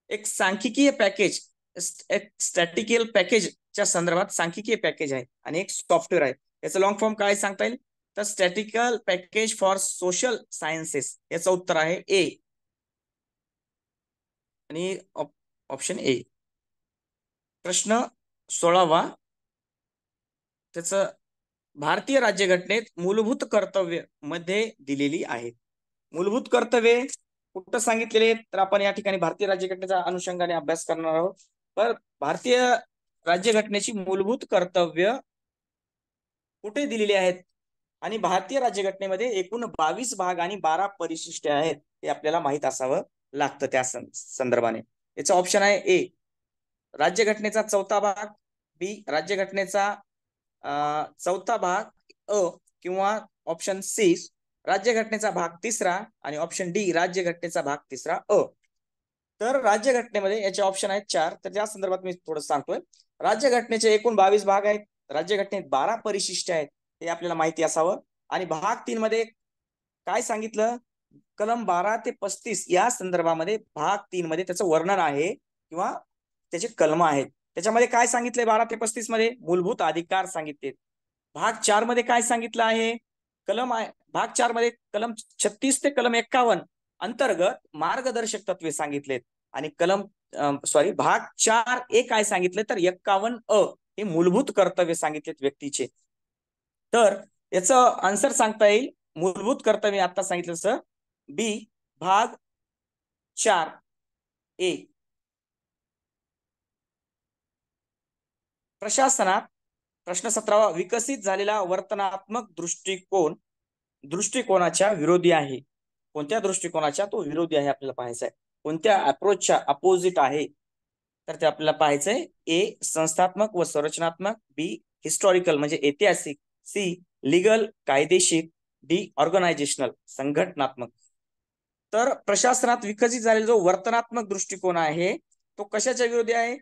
एक सांख्यिकीय पॅकेज, एक स्टॅटिकल पॅकेजच्या संदर्भात सांख्यिकीय पॅकेज आहे आणि एक सॉफ्टवेअर आहे. याचं लॉंग फॉर्म काय सांगता येईल तर स्टॅटिकल पॅकेज फॉर सोशल सायन्सेस. याचं उत्तर आहे ए आणि ऑप्शन ए. प्रश्न 16वा, त्याचं भारतीय राज्यघटनेत मूलभूत कर्तव्य मध्ये दिलेली आहेत. मूलभूत कर्तव्ये कुठं सांगितलेले तर आपण या ठिकाणी भारतीय राज्यघटनेच्या अनुषंगाने अभ्यास करणार आहोत. तर भारतीय राज्यघटनेची मूलभूत कर्तव्य कुठे दिलेली आहेत आणि भारतीय राज्यघटनेमध्ये एकूण 22 भाग आणि 12 परिशिष्टे आहेत हे आपल्याला माहित असावं लागतं. त्या संदर्भाने याचा ऑप्शन आहे ए राज्यघटनेचा 4था भाग, बी राज्यघटनेचा 4था भाग अ, किंवा ऑप्शन सी राज्यघटनेचा भाग 3रा, आणि ऑप्शन डी राज्यघटनेचा भाग 3रा अ. तर राज्यघटनेमध्ये याचे ऑप्शन आहेत 4. तर त्या संदर्भात मी थोडं सांगतोय. राज्यघटनेचे एकूण 22 भाग आहेत, राज्यघटनेत 12 परिशिष्ट आहेत हे आपल्याला माहिती असावं. आणि भाग 3 मध्ये काय सांगितलं, कलम 12 ते 35 या संदर्भामध्ये भाग 3 मध्ये त्याचं वर्णन आहे किंवा त्याचे कलम आहेत. त्याच्यामध्ये काय सांगितलंय 12 ते 35 मध्ये मूलभूत अधिकार सांगितले. भाग 4 मध्ये काय सांगितलं आहे, कलम आहे भाग 4 मध्ये कलम 36 ते कलम 51 अंतर्गत मार्गदर्शक तत्वे सांगितलेत. आणि भाग 4 ए काय सांगितलं तर 51 अ हे मूलभूत कर्तव्य सांगितलेत व्यक्तीचे. तर याचं आन्सर सांगता येईल मूलभूत कर्तव्य आता सांगितलं सर बी भाग 4 ए. प्रशासनात प्रश्न 17वा, विकसित झालेला वर्तनात्मक दृष्टिकोनाच्या विरोधी आहे. कोणत्या दृष्टिकोनाच्या तो विरोधी आहे आपल्याला पाहायचा आहे, कोणत्या अप्रोचच्या अपोजिट आहे. तर ते आपल्याला पाहायचंय. ए संस्थात्मक व संरचनात्मक, बी हिस्टॉरिकल म्हणजे ऐतिहासिक, सी लीगल कायदेशीर, डी ऑर्गनायझेशनल संघटनात्मक. तर प्रशासनात विकसित झालेला जो वर्तनात्मक दृष्टिकोन आहे तो कशाच्या विरोधी आहे?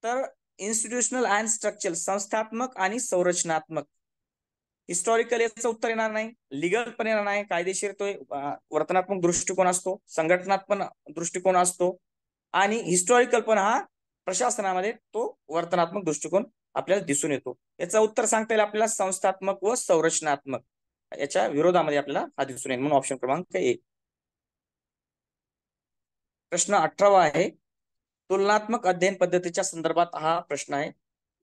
तर इन्स्टिट्यूशनल अँड स्ट्रक्चरल संस्थात्मक आणि संरचनात्मक. हिस्टॉरिकल याचं उत्तर येणार नाही, लिगल पण येणार नाही, कायदेशीर तो वर्तनात्मक दृष्टिकोन असतो, संघटनात्मक दृष्टिकोन असतो, आणि हिस्टॉरिकल पण हा प्रशासनामध्ये तो वर्तनात्मक दृष्टिकोन आपल्याला दिसून येतो. याचं उत्तर सांगता येईल आपल्याला संस्थात्मक व संरचनात्मक, याच्या विरोधामध्ये आपल्याला हा दिसून येईल, म्हणून ऑप्शन क्रमांक ए. प्रश्न 18 आहे. तुलनात्मक अध्ययन पद्धतीच्या संदर्भात हा प्रश्न आहे.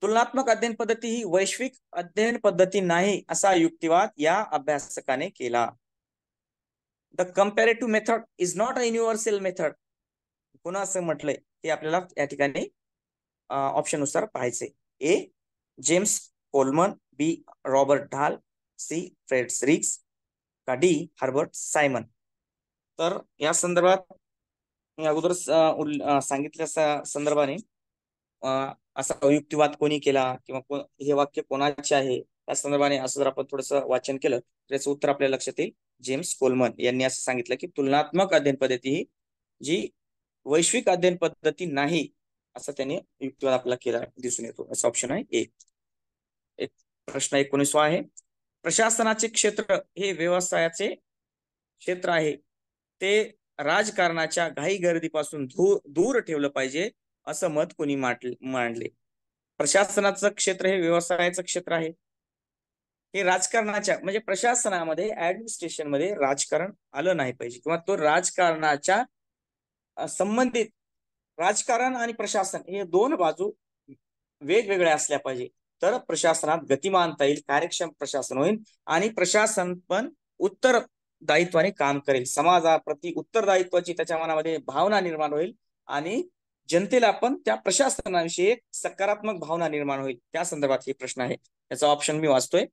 तुलनात्मक अध्ययन पद्धती ही वैश्विक अध्ययन पद्धती नाही असा युक्तिवाद या अभ्यासकाने केला. The comparative method is not a universal method. पुन्हा असं म्हटलंय ते आपल्याला या ठिकाणी ऑप्शन नुसार पाहायचे. ए जेम्स कोलमन, बी रॉबर्ट ढाल, सी फ्रेडरिक्स, का डी हर्बर्ट सायमन. तर या संदर्भात मी अगोदर सांगितल्या संदर्भाने असा युक्तिवाद कोणी केला किंवा हे वाक्य कोणाचे आहे या संदर्भाने असं जर आपण थोडंसं वाचन केलं तर याचं उत्तर आपल्या लक्षात येईल. जेम्स कोलमन यांनी असं सांगितलं की तुलनात्मक अध्ययन पद्धती ही जी वैश्विक अध्ययन पद्धती नाही असं त्यांनी युक्तिवाद आपल्याला केला दिसून येतो. असं ऑप्शन आहे ए. एक प्रश्न 19 आहे. प्रशासनाचे क्षेत्र हे व्यवसायाचे क्षेत्र आहे, ते राजकारणाच्या घाई गर्दीपासून दूर ठेवलं पाहिजे असं मत कोणी मांडले? प्रशासनाचं क्षेत्र हे व्यवसायाचं क्षेत्र आहे, हे राजकारणाच्या म्हणजे प्रशासनामध्ये ऍडमिनिस्ट्रेशन मध्ये राजकारण आलं नाही पाहिजे किंवा तो राजकारणाच्या संबंधित, राजकारण आणि प्रशासन हे दोन बाजू वेगवेगळ्या असल्या पाहिजे, तर प्रशासनात गतिमानता येईल, कार्यक्षम प्रशासन होईल आणि प्रशासन पण उत्तरदायित्वाने काम करेल. समाजाप्रती उत्तरदायित्वाची त्याच्या मनामध्ये भावना निर्माण होईल आणि जनतेला पण त्या प्रशासनाविषयी एक सकारात्मक भावना निर्माण होईल. त्या संदर्भात हे प्रश्न आहे. याचा ऑप्शन मी वाचतोय.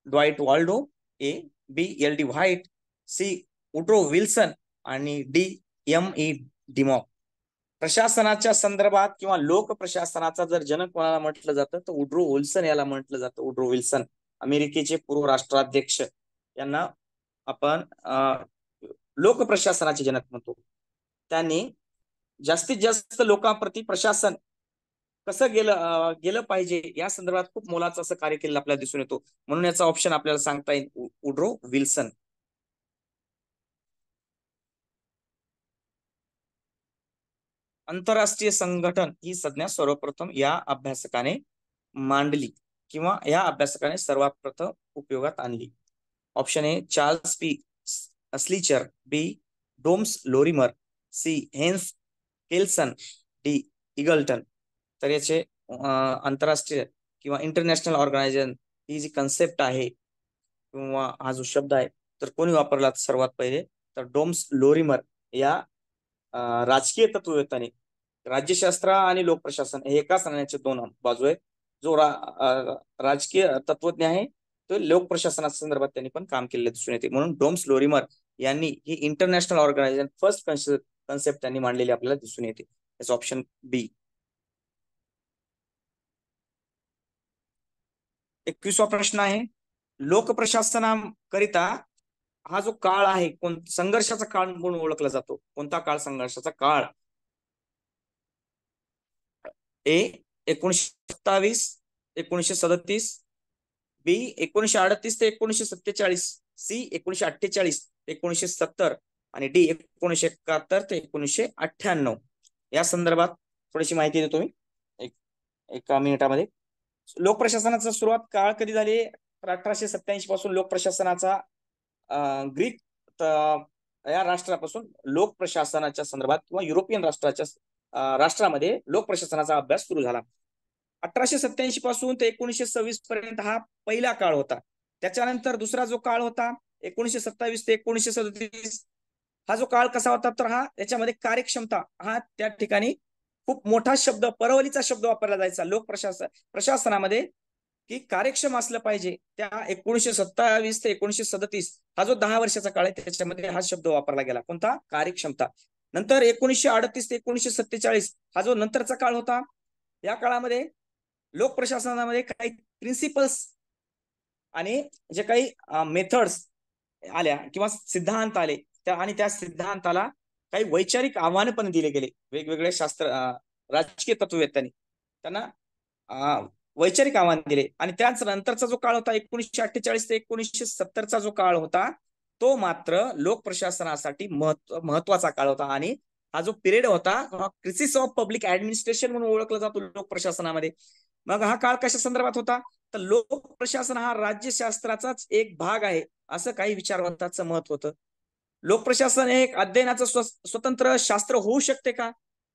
Dwight Waldo, A B L D White, C Woodrow Wilson आणि डी एम ई डिमॉक. प्रशासनाच्या संदर्भात किंवा लोक प्रशासनाचा जर जनक कोणाला म्हटलं जातं तर वुड्रो विल्सन याला म्हटलं जातं. वुड्रो विल्सन अमेरिकेचे पूर्व राष्ट्राध्यक्ष यांना आपण लोक प्रशासनाचे जनक म्हणतो. त्यांनी जास्तीत जास्त लोकांप्रती प्रशासन कसं गेलं पाहिजे या संदर्भात खूप मोलाचं असं कार्य केलेलं आपल्याला दिसून येतो, म्हणून याचा ऑप्शन आपल्याला सांगता येईल वुड्रो विल्सन. आंतरराष्ट्रीय संघटन ही संज्ञा सर्वप्रथम या अभ्यासकाने मांडली किंवा या अभ्यासकाने सर्वात प्रथम उपयोगात आणली. Option A Charles P Schleicher, B Doms Lorimer, C Hans Kelsen, D Eagleton. तर याचे आंतरराष्ट्रीय किंवा इंटरनॅशनल ऑर्गनायझेशन ही जी कन्सेप्ट आहे किंवा हा जो शब्द आहे तर कोणी वापरला सर्वात पहिले तर डोम्स लोरिमर या राजकीय तत्ववेत्ताने. राज्यशास्त्र आणि लोकप्रशासन हे एकाच नाण्याचे दोन बाजू आहेत. जो राजकीय तत्वज्ञ आहे तो लोकप्रशासनाच्या संदर्भात त्यांनी पण काम केलेलं दिसून येते, म्हणून डोम्स लोरिमर यांनी ही इंटरनॅशनल ऑर्गनायझेशन फर्स्ट कन्सेप्ट त्यांनी मांडलेली आपल्याला दिसून येते. याचा ऑप्शन बी. 21वा प्रश्न आहे. लोकप्रशासनाकरिता हा जो काळ आहे संघर्षाचा काळ म्हणून ओळखला जातो, कोणता काळ संघर्षाचा काळ? ए 1927 1937, बी 1938 ते 1947, सी 1948 ते 1970 आणि डी 1971 ते 1998. या संदर्भात थोडीशी माहिती देतो मी एका मिनिटामध्ये. लोकप्रशासनाचा सुरुवात काळ कधी झाली? 1887 पासून लोकप्रशासनाचा ग्रीक या राष्ट्रापासून लोकप्रशासनाच्या संदर्भात किंवा युरोपियन राष्ट्रामध्ये लोकप्रशासनाचा अभ्यास सुरू झाला. 1887 पासून ते 1926 पर्यंत हा पहिला काळ होता. त्याच्यानंतर दुसरा जो काळ होता 1927 ते 1937, हा जो काळ कसा होता तर हा याच्यामध्ये कार्यक्षमता हा त्या ठिकाणी खूप मोठा शब्द, परवलीचा शब्द वापरला जायचा प्रशासनामध्ये की कार्यक्षम असलं पाहिजे. त्या 1927 ते 1937 हा जो 10 वर्षाचा काळ आहे त्याच्यामध्ये हा शब्द वापरला गेला, कोणता? कार्यक्षमता. नंतर 1938 ते 1947 हा जो नंतरचा काळ होता, या काळामध्ये लोक प्रशासनामध्ये काही प्रिन्सिपल्स आणि जे काही मेथड्स आल्या किंवा सिद्धांत आले आणि त्या सिद्धांताला काही वैचारिक आव्हाने पण दिले गेले. वेगवेगळे राजकीय तत्ववेत्यांनी त्यांना वैचारिक आव्हान दिले. आणि त्याच नंतरचा जो काळ होता 1948 ते 1970चा जो काळ होता, तो मात्र लोक प्रशासनासाठी महत्वाचा काळ होता. आणि हा जो पिरियड होता क्रिसिस ऑफ पब्लिक ऍडमिनिस्ट्रेशन म्हणून ओळखला जातो लोक प्रशासनामध्ये. मग हा काळ कशा संदर्भात होता, तर लोक प्रशासन हा राज्यशास्त्राचाच एक भाग आहे असं काही विचारवंतांचं मत होतं. लोकप्रशासन हे एक अध्ययनाचं स्वतंत्र शास्त्र होऊ शकते का,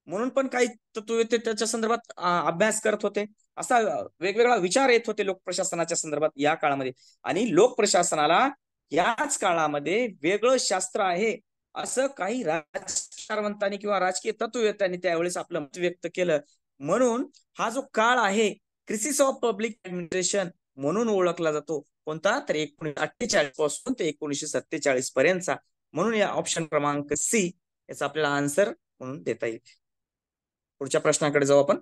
म्हणून पण काही तत्ववेत्ते त्याच्या संदर्भात अभ्यास करत होते. असा वेगवेगळा विचार येत होते लोकप्रशासनाच्या संदर्भात या काळामध्ये. आणि लोकप्रशासनाला याच काळामध्ये वेगळं शास्त्र आहे असं काही राजकारवंतांनी किंवा राजकीय तत्ववेत्यांनी त्यावेळेस आपलं मत व्यक्त केलं. म्हणून हा जो काळ आहे क्रिसिस ऑफ पब्लिक ऍडमिनिस्ट्रेशन म्हणून ओळखला जातो. कोणता, तर 1948 पासून ते 1947 पर्यंतचा. म्हणून या ऑप्शन क्रमांक सी याचा आपल्याला आन्सर म्हणून देता येईल. पुढच्या प्रश्नाकडे जाऊ आपण.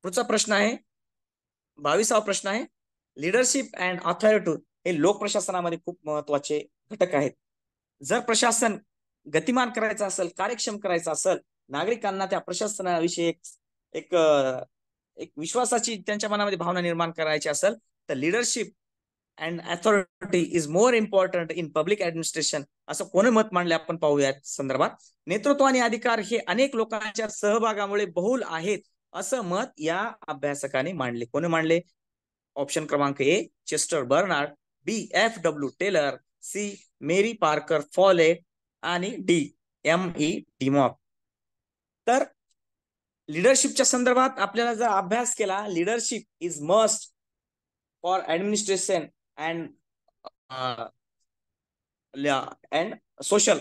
पुढचा प्रश्न आहे 22वा प्रश्न आहे, लिडरशिप अँड ऑथॉरिटी हे लोक प्रशासनामध्ये खूप महत्वाचे घटक आहेत. जर प्रशासन गतिमान करायचं असेल, कार्यक्षम करायचं असेल, नागरिकांना त्या प्रशासनाविषयी एक एक विश्वासाची त्यांच्या मनामध्ये भावना निर्माण करायची असेल, तर leadership and authority is more important in public administration असं कोणी मत मांडले आपण पाहूया संदर्भात. नेतृत्व आणि अधिकार हे अनेक लोकांच्या सहभागामुळे बहुल आहेत असं मत या अभ्यासकाने मांडले. कोणी मांडले? ऑप्शन क्रमांक A Chester Barnard, B F.W. Taylor, C Mary Parker Follett आणि डी M.E. डिमॉक. तर लिडरशिपच्या संदर्भात आपल्याला जर अभ्यास केला, leadership is must for administration and social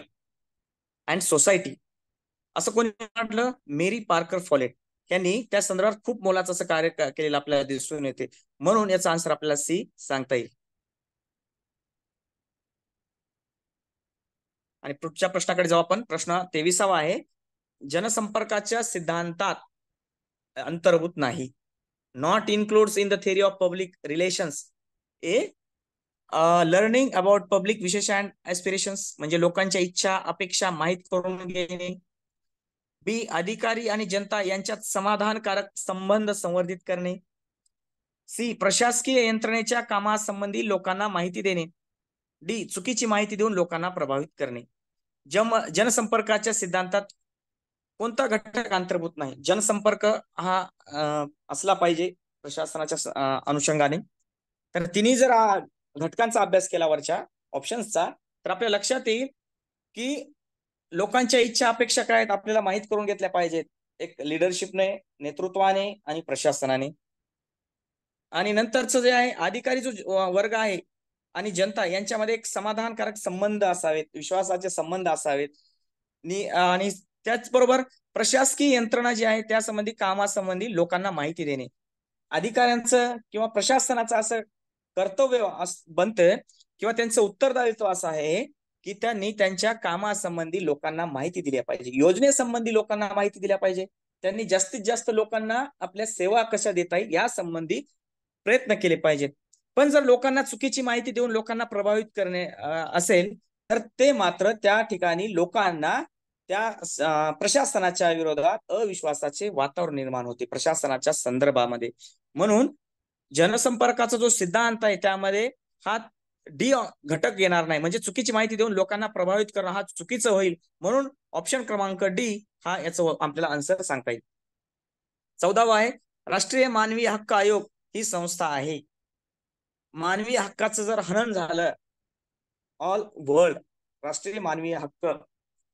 and society असं कोणी म्हटलं? मेरी पार्कर फॉलेट यांनी त्या संदर्भात खूप मोलाचं असं कार्य केलेलं आपल्याला दिसून येते. म्हणून याचा आन्सर आपल्याला सी सांगता येईल. आणि पुढच्या प्रश्नाकडे जाऊ आपण. प्रश्न 23वा आहे, जनसंपर्काच्या सिद्धांतात अंतर्भूत नाही. Not includes in the theory of public relations. A learning about public विशेष अँड ऍस्पिरेशन्स म्हणजे लोकांच्या इच्छा अपेक्षा माहीत करून घेणे. बी अधिकारी आणि जनता यांच्यात समाधानकारक संबंध संवर्धित करणे. सी प्रशासकीय यंत्रणेच्या कामासंबंधी लोकांना माहिती देणे. डी चुकीची माहिती देऊन लोकांना प्रभावित करणे. जनसंपर्काच्या सिद्धांतात कोणता घटक अंतर्भूत नाही? जनसंपर्क हा असला पाहिजे प्रशासनाच्या अनुषंगाने. तर तिन्ही जर घटकांचा अभ्यास केला वरच्या ऑप्शन्सचा, तर आपल्या लक्षात येईल की लोकांच्या इच्छा अपेक्षा काय आहेत आपल्याला माहीत करून घेतल्या पाहिजेत, एक लिडरशिपने, नेतृत्वाने आणि प्रशासनाने. आणि नंतरचं जे आहे अधिकारी जो वर्ग आहे आणि जनता यांच्यामध्ये एक समाधानकारक संबंध असावेत, विश्वासाचे संबंध असावेत. आणि त्याचबरोबर प्रशासकीय यंत्रणा जी आहे त्यासंबंधी कामासंबंधी लोकांना माहिती देणे. अधिकाऱ्यांचं किंवा प्रशासनाचं असं कर्तव्य बनतं किंवा त्यांचं उत्तरदायित्व असं आहे की त्यांनी त्यांच्या कामासंबंधी लोकांना माहिती दिल्या पाहिजे, योजनेसंबंधी लोकांना माहिती दिल्या पाहिजे. त्यांनी जास्तीत जास्त लोकांना आपल्या सेवा कशा देता येईल या संबंधी प्रयत्न केले पाहिजेत. पण जर लोकांना चुकीची माहिती देऊन लोकांना प्रभावित करणे असेल, तर ते मात्र त्या ठिकाणी लोकांना त्या प्रशासनाच्या विरोधात अविश्वासाचे वातावरण निर्माण होते प्रशासनाच्या संदर्भामध्ये. म्हणून जनसंपर्काचा जो सिद्धांत आहे त्यामध्ये हा डी घटक येणार नाही, म्हणजे चुकीची माहिती देऊन लोकांना प्रभावित करणं हा चुकीचं होईल. म्हणून ऑप्शन क्रमांक डी हा याचं आपल्याला आन्सर सांगता येईल. 14वा आहे, राष्ट्रीय मानवी हक्क आयोग ही संस्था आहे. मानवी हक्काचं जर हनन झालं ऑल वर्ल्ड, राष्ट्रीय मानवी हक्क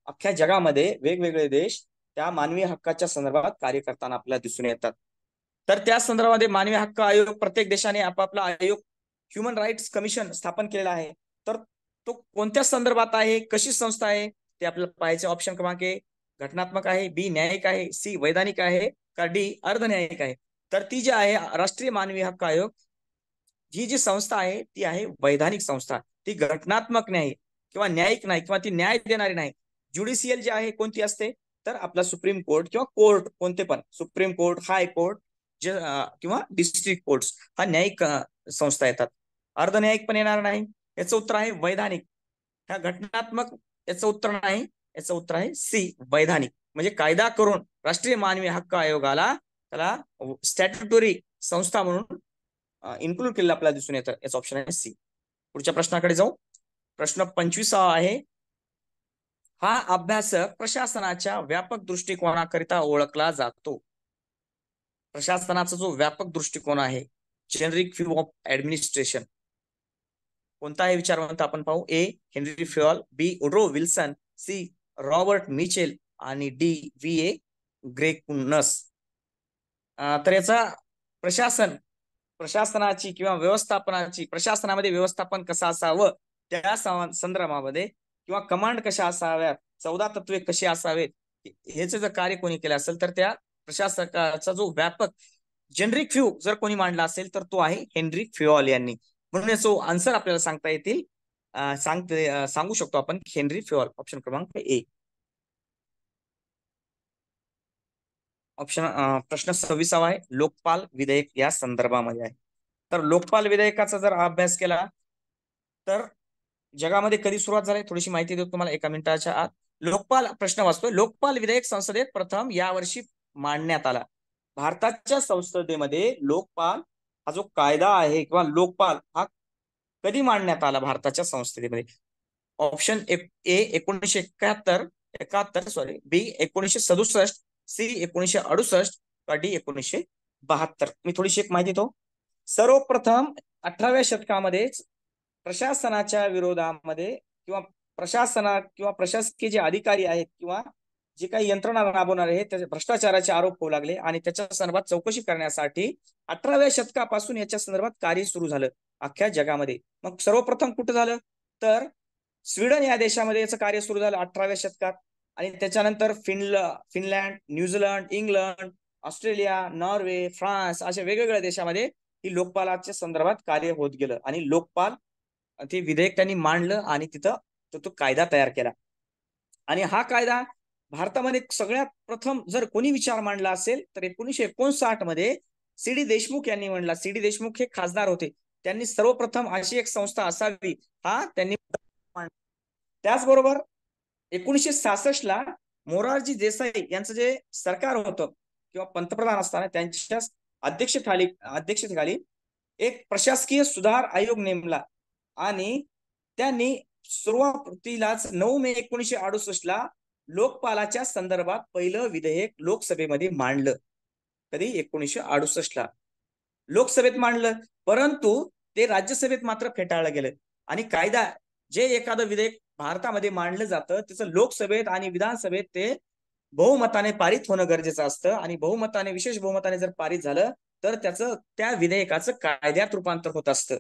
अख्ख्या जगामध्ये वेगवेगळे देश त्या मानवी हक्काच्या संदर्भात कार्य करताना आपल्याला दिसून येतात. तर त्या संदर्भामध्ये मानवी हक्क आयोग प्रत्येक देशाने आपापला आयोग ह्युमन राईट्स कमिशन स्थापन केलेला आहे. तर तो कोणत्या संदर्भात आहे, कशी संस्था आहे ते आपल्याला पाहायचे. ऑप्शन क्रमांक ए घटनात्मक आहे, बी न्यायिक आहे, सी वैधानिक आहे का डी अर्धन्यायिक आहे. तर ती जी आहे राष्ट्रीय मानवी हक्क आयोग ही जी संस्था आहे ती आहे वैधानिक संस्था. ती घटनात्मक नाही किंवा न्यायिक नाही किंवा ती न्याय देणारी नाही. ज्युडिशियल जे आहे कोणती असते, तर आपला सुप्रीम कोर्ट किंवा कोर्ट कोणते पण, सुप्रीम कोर्ट, हाय कोर्ट किंवा डिस्ट्रिक्ट कोर्ट, हा न्यायिक संस्था येतात. अर्धन्यायिक पण येणार नाही. याचं उत्तर आहे वैधानिक. ह्या घटनात्मक, याचं उत्तर नाही, याचं उत्तर आहे सी, वैधानिक. म्हणजे कायदा करून राष्ट्रीय मानवी हक्क आयोगाला त्याला स्टॅट्युटरी संस्था म्हणून इन्क्लूड केलेलं आपल्याला दिसून येतं. याचा ऑप्शन आहे सी. पुढच्या प्रश्नाकडे जाऊ. प्रश्न 25 आहे, हा अभ्यासक प्रशासनाच्या व्यापक दृष्टिकोनाकरिता ओळखला जातो. प्रशासनाचा जो व्यापक दृष्टिकोन आहे, जेनरिक व्ह्यू ऑफ ऍडमिनिस्ट्रेशन, कोणता आहे विचारवंत आपण पाहू. A Henri Fayol, B Woodrow Wilson, C Robert Michels आणि डी व्ही ए ग्रेकुनस. तर याचा प्रशासन, प्रशासनाची किंवा व्यवस्थापनाची, प्रशासनामध्ये व्यवस्थापन कसं असावं त्या संदर्भामध्ये, किंवा कमांड कशा असाव्यात, 14 तत्वे कशी असावेत, ह्याचं जर कार्य कोणी केलं असेल तर त्या प्रशासकाचा जो व्यापक जेनरिक व्ह्यू जर कोणी मांडला असेल तर तो आहे हेनरी फ्युअल यांनी. म्हणून याचा आन्सर आपल्याला सांगता येतील, सांगू शकतो आपण हेनरी फ्युअल. ऑप्शन क्रमांक ए. ऑप्शन प्रश्न 26 आहे, लोकपाल विधेयक या संदर्भामध्ये आहे. तर लोकपाल विधेयकाचा जर अभ्यास केला तर जगामध्ये कधी सुरुवात झाली, थोडीशी माहिती देतो तुम्हाला 1 मिनिटाच्या आत. लोकपाल, प्रश्न वाचतोय, लोकपाल विधेयक संसदेत प्रथम यावर्षी मांडण्यात आला. भारताच्या संसदेमध्ये लोकपाल हा जो कायदा आहे किंवा लोकपाल हा कधी मांडण्यात आला भारताच्या संसदेमध्ये. Option A 1971, 71 sorry, B 1967, C 1968 का डी 1972. मी थोडीशी एक माहिती देतो. सर्वप्रथम 18व्या शतकामध्ये प्रशासनाच्या विरोधामध्ये किंवा प्रशासना किंवा प्रशासकीय जे अधिकारी आहेत किंवा जे काही यंत्रणा राबवणार आहेत त्याचे भ्रष्टाचाराचे आरोप होऊ लागले आणि त्याच्या संदर्भात चौकशी करण्यासाठी 18व्या शतकापासून याच्या संदर्भात कार्य सुरू झालं अख्ख्या जगामध्ये. मग सर्वप्रथम कुठं झालं, तर स्वीडन या देशामध्ये याचं कार्य सुरू झालं 18व्या शतकात. आणि त्याच्यानंतर Finland, New Zealand, England, Australia, Norway, France अशा वेगवेगळ्या देशामध्ये ही लोकपालाच्या संदर्भात कार्य होत गेलं आणि लोकपाल ते विधेयक त्यांनी मांडलं आणि तिथं तो कायदा तयार केला. आणि हा कायदा भारतामध्ये सगळ्यात प्रथम जर कोणी विचार मांडला असेल तर 1959 मध्ये सी डी देशमुख यांनी मांडला. सी डी देशमुख हे खासदार होते, त्यांनी सर्वप्रथम अशी एक संस्था असावी हा त्यांनी. त्याचबरोबर 1966 ला मोरारजी देसाई यांचं जे सरकार होतं किंवा पंतप्रधान असताना त्यांच्या अध्यक्षतेखाली एक प्रशासकीय सुधार आयोग नेमला आणि त्यांनी सुरुवातीलाच 9 मे 1968 ला लोकपालाच्या संदर्भात पहिलं विधेयक लोकसभेमध्ये मांडलं. कधी, 1968 ला लोकसभेत मांडलं, परंतु ते राज्यसभेत मात्र फेटाळलं गेलं. आणि कायदा, जे एखादं विधेयक भारतामध्ये मांडलं जातं त्याचं लोकसभेत आणि विधानसभेत ते बहुमताने पारित होणं गरजेचं असतं आणि बहुमताने, विशेष बहुमताने जर पारित झालं तर त्याचं, त्या विधेयकाचं कायद्यात रूपांतर होत असतं.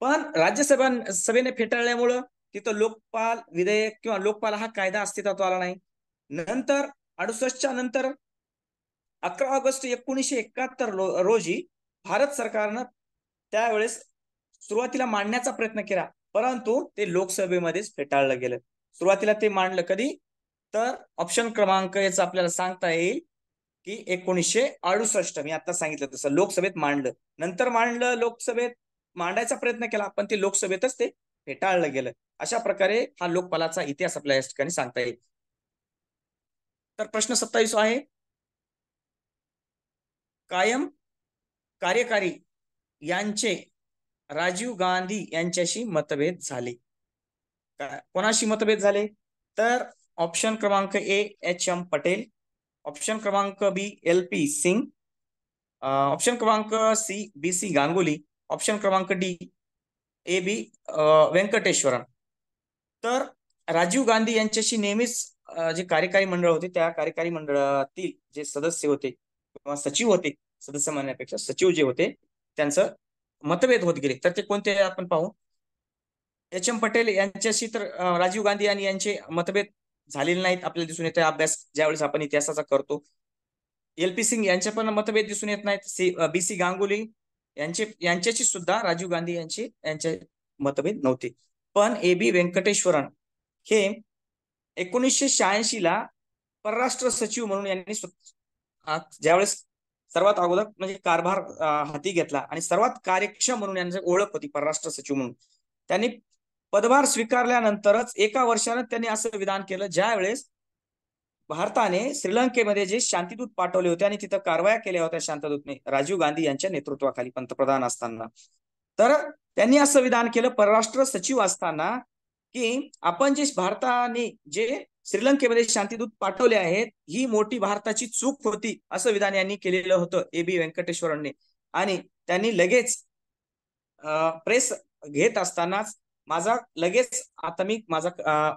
पण सभेने फेटाळल्यामुळं तिथं लोकपाल विधेयक किंवा लोकपाल हा कायदा अस्तित्वात आला नाही. नंतर 68च्या नंतर 11 ऑगस्ट 1971 रोजी भारत सरकारनं त्यावेळेस सुरुवातीला मांडण्याचा प्रयत्न केला, परंतु ते लोकसभेमध्येच फेटाळलं गेलं. सुरुवातीला ते मांडलं कधी, तर ऑप्शन क्रमांक याचं आपल्याला सांगता येईल की 1968. मी आता सांगितलं तसं लोकसभेत मांडलं, नंतर मांडलं, लोकसभेत मांडायचा प्रयत्न केला पण ते लोकसभेतच ते फेटाळलं गेलं. अशा प्रकारे हा लोकपालाचा इतिहास आपल्याला या ठिकाणी सांगता येईल. तर प्रश्न 27 आहे, कायम कार्यकारी यांचे राजीव गांधी यांच्याशी मतभेद झाले. कोणाशी मतभेद झाले, तर ऑप्शन क्रमांक ए एच.एम. पटेल, ऑप्शन क्रमांक बी एल.पी. सिंग, ऑप्शन क्रमांक सी बी.सी. गांगुली, ऑप्शन क्रमांक डी ए बी व्यंकटेश्वरन. तर राजीव गांधी यांच्याशी नेहमीच जे कार्यकारी मंडळ होते त्या कार्यकारी मंडळातील जे सदस्य होते किंवा सचिव होते, सदस्य म्हणण्यापेक्षा सचिव जे होते त्यांचं मतभेद होत गेले. तर ते कोणते आपण पाहू. एच एम पटेल यांच्याशी तर राजीव गांधी आणि यांचे मतभेद झालेले नाहीत आपल्याला दिसून येते अभ्यास ज्यावेळेस आपण इतिहासाचा करतो. एल.पी. सिंग यांचे पण मतभेद दिसून येत नाहीत. बी.सी. गांगुली यांच्याशी सुद्धा राजीव गांधी यांचे मतभेद नव्हते. पण ए बी व्यंकटेश्वरन हे 1986 ला परराष्ट्र सचिव म्हणून यांनी ज्यावेळेस सर्वात अगोदर म्हणजे कारभार हाती घेतला आणि सर्वात कार्यक्षम म्हणून यांची ओळख होती परराष्ट्र सचिव म्हणून, त्यांनी पदभार स्वीकारल्यानंतरच एका वर्षानं त्यांनी असं विधान केलं, ज्यावेळेस भारताने श्रीलंकेमध्ये जे शांतीदूत पाठवले होते आणि तिथं कारवाया केल्या होत्या शांतदूतने राजीव गांधी यांच्या नेतृत्वाखाली पंतप्रधान असताना, तर त्यांनी असं विधान केलं परराष्ट्र सचिव असताना की आपण जे भारताने जे श्रीलंकेमध्ये शांतीदूत पाठवले आहेत ही मोठी भारताची चूक होती असं विधान यांनी केलेलं होतं AB व्यंकटेश्वरनने. आणि त्यांनी लगेच प्रेस घेत असतानाच माझा लगेच आता मी माझा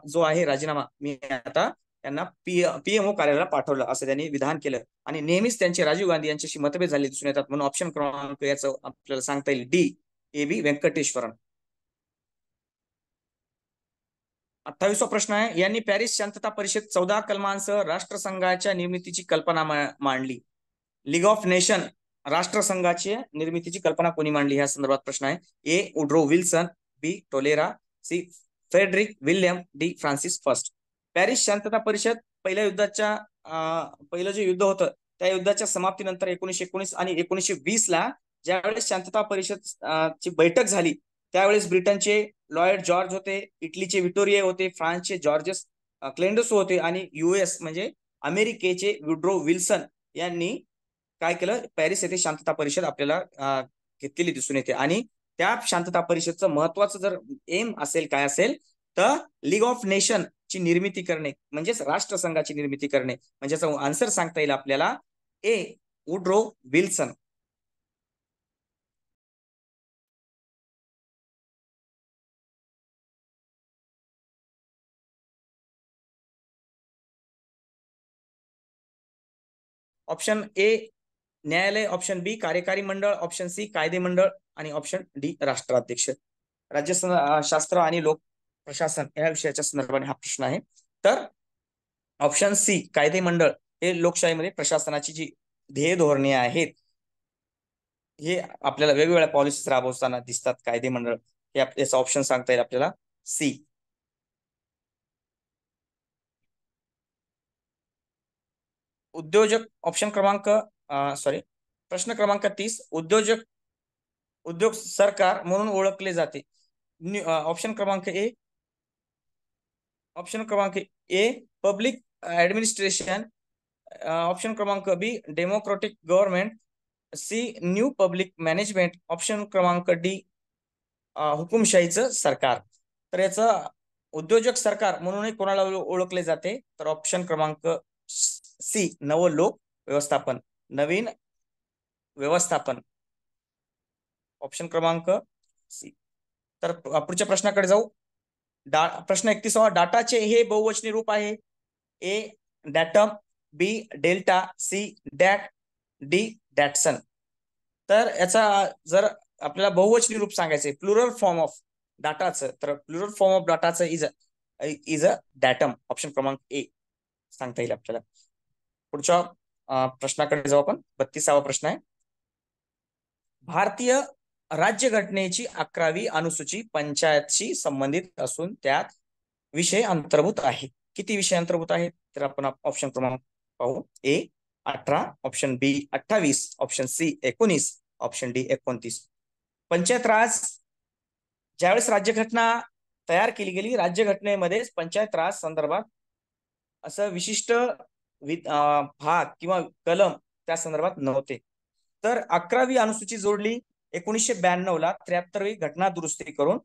जो आहे राजीनामा मी आता त्यांना PMO कार्यालयाला पाठवलं असं त्यांनी विधान केलं. आणि नेहमीच त्यांचे राजीव गांधी यांच्याशी मतभेद झाले दिसून येतात, म्हणून ऑप्शन क्रमांक याचं आपल्याला सांगता येईल डी, AB व्यंकटेश्वरन. 28वा प्रश्न आहे, यांनी पॅरिस शांतता परिषद 14 कलमांसह राष्ट्रसंघाच्या निर्मितीची कल्पना मांडली. लीग ऑफ नेशन राष्ट्रसंघाची निर्मितीची कल्पना कोणी मांडली ह्या संदर्भात प्रश्न आहे. A. Woodrow Wilson, B. टोलेरा, C. Frederick William, D. Francis First. पॅरिस शांतता परिषद पहिल्या युद्धाच्या पहिलं जे युद्ध होतं त्या युद्धाच्या समाप्तीनंतर 1919 आणि 1920 ला ज्यावेळेस शांतता परिषद ची बैठक झाली त्यावेळेस ब्रिटनचे लॉयड जॉर्ज होते, इटलीचे विक्टोरिया होते, फ्रान्सचे जॉर्जस क्लेंडोसो होते आणि US म्हणजे अमेरिकेचे वुड्रो विल्सन यांनी काय केलं, पॅरिस येथे शांतता परिषद आपल्याला घेतलेली दिसून येते. आणि त्या शांतता परिषदचं महत्वाचं जर एम असेल काय असेल तर लीग ऑफ नेशन ची निर्मिती करणे म्हणजेच राष्ट्रसंघाची निर्मिती करणे. म्हणजे याचा आन्सर सांगता येईल आपल्याला A. Woodrow Wilson. Option A न्यायालय, ऑप्शन B कार्यकारी मंडळ, ऑप्शन C कायदे मंडळ आणि ऑप्शन D राष्ट्राध्यक्ष. राज्यशास्त्र आणि लोक प्रशासन या विषयाच्या संदर्भाने हा प्रश्न आहे. तर ऑप्शन C कायदे मंडळ हे लोकशाहीमध्ये प्रशासनाची जी ध्येय धोरणे आहेत हे आपल्याला वेगवेगळ्या पॉलिसीज राबवताना दिसतात. कायदे मंडळ हे याचा ऑप्शन सांगता येईल आपल्याला C. उद्योजक ऑप्शन क्रमांक सॉरी प्रश्न क्रमांक 30, उद्योग सरकार म्हणून ओळखले जाते. ऑप्शन क्रमांक ए पब्लिक ऍडमिनिस्ट्रेशन, ऑप्शन क्रमांक B democratic government, C new public management, option क्रमांक D हुकुमशाहीचं सरकार. तर याचं उद्योजक सरकार म्हणूनही कोणाला ओळखले जाते तर ऑप्शन क्रमांक C नव लोक व्यवस्थापन, नवीन व्यवस्थापन, ऑप्शन क्रमांक C. तर पुढच्या प्रश्नाकडे जाऊ. प्रश्न 31वा, डाटाचे हे बहुवचनी रूप आहे. A datum, B delta, C डॅट, D डॅटसन. तर याचा जर आपल्याला बहुवचनी रूप सांगायचे प्लुरल फॉर्म ऑफ डाटाचं तर प्लुरल फॉर्म ऑफ डाटाचं इज अ डॅटम, ऑप्शन क्रमांक A सांगता येईल आपल्याला. पुढच्या प्रश्नाकडे जाऊ आपण. 32वा प्रश्न आहे, भारतीय राज्यघटनेची 11वी अनुसूची पंचायतशी संबंधित असून त्यात विषय अंतर्भूत आहे. किती विषय अंतर्भूत आहेत तर आपण ऑप्शन क्रमांक पाहू. A 18, option B 28, option C 19, option D 29. Panchayat raj ज्यावेळेस राज्यघटना तयार केली गेली राज्यघटनेमध्ये पंचायत राज संदर्भात असं विशिष्ट भाग किंवा कलम त्या संदर्भात नव्हते. तर 11वी अनुसूची जोडली 1992 ला 73वी घटना दुरुस्ती करून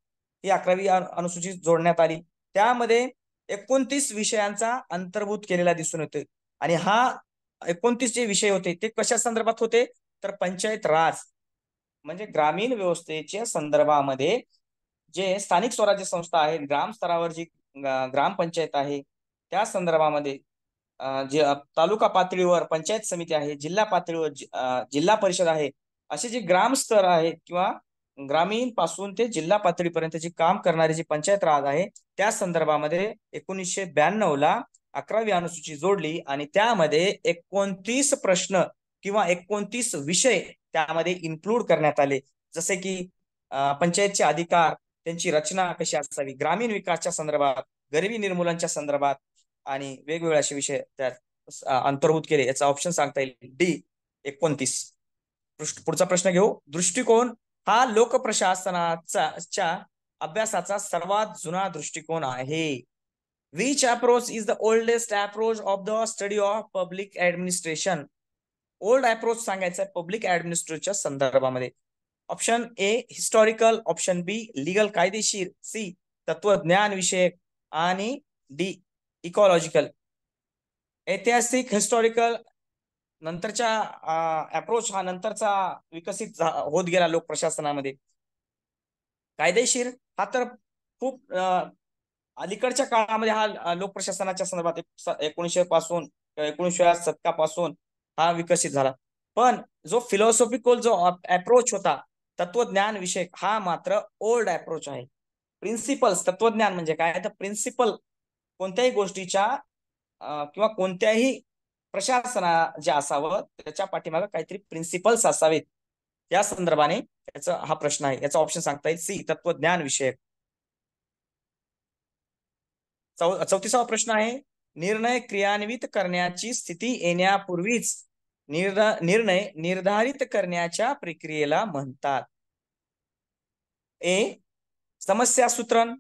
ही 11वी अनुसूची जोडण्यात आली. त्यामध्ये 29 विषयांचा अंतर्भूत केलेला दिसून येतोय. आणि हा 29 जे विषय होते ते कशा संदर्भात होते तर पंचायत राज म्हणजे ग्रामीण व्यवस्थेच्या संदर्भामध्ये जे स्थानिक स्वराज्य संस्था आहेत, ग्राम स्तरावर जी ग्रामपंचायत आहे त्या संदर्भामध्ये जे तालुका पातळीवर पंचायत समिती आहे, जिल्हा पातळीवर जिल्हा परिषद आहे, असे जे ग्राम स्तर आहे किंवा ग्रामीण पासून ते जिल्हा पातळीपर्यंत जे काम करणारे जे पंचायत राज आहे त्या संदर्भामध्ये 1992 ला 11वी अनुसूची जोडली आणि त्यामध्ये 29 प्रश्न किंवा 29 विषय त्यामध्ये इन्क्लूड करण्यात आले. जसे की पंचायतचे अधिकार, त्यांची रचना कशी असावी, ग्रामीण विकासच्या संदर्भात, गरिबी निर्मूलनाच्या संदर्भात, आणि वेगवेगळे असे विषय त्यात अंतर्भूत केले, याचा ऑप्शन सांगता येईल डी 29. पुढचा प्रश्न घेऊ. दृष्टिकोन हा लोकप्रशासनाच्या अभ्यासाचा सर्वात जुना दृष्टिकोन आहे. Which approach is the oldest approach of the study of public administration. Old approach सांगायचा पब्लिक ऍडमिनिस्ट्रेशनच्या संदर्भामध्ये. Option A historical, option be legal कायदेशीर, सी तत्वज्ञान विषयक आणि डी इकॉलॉजिकल. ऐतिहासिक हिस्टॉरिकल नंतरच्या अप्रोच हा नंतरचा विकसित होत गेला लोक प्रशासनामध्ये. कायदेशीर हा तर खूप अलीकडच्या काळामध्ये हा लोक प्रशासनाच्या संदर्भात 1900 पासून 1900 शतकापासून हा विकसित झाला. पण जो फिलॉसॉफिकल जो अप्रोच होता तत्वज्ञान विषयक हा मात्र ओल्ड अप्रोच आहे. प्रिन्सिपल्स, तत्वज्ञान म्हणजे काय तर प्रिन्सिपल कोणत्याही गोष्टीच्या किंवा कोणत्याही प्रशासना जे असावं त्याच्या पाठीमागे काहीतरी प्रिन्सिपल्स असावेत, या संदर्भाने याचा हा प्रश्न आहे. याचा ऑप्शन सांगता येईल सी तत्वज्ञान विषयक. 34वा प्रश्न आहे. निर्णय क्रियान्वित करण्याची स्थिती येण्यापूर्वीच निर्णय निर्धारित करण्याच्या प्रक्रियेला म्हणतात. ए समस्या सूत्रण,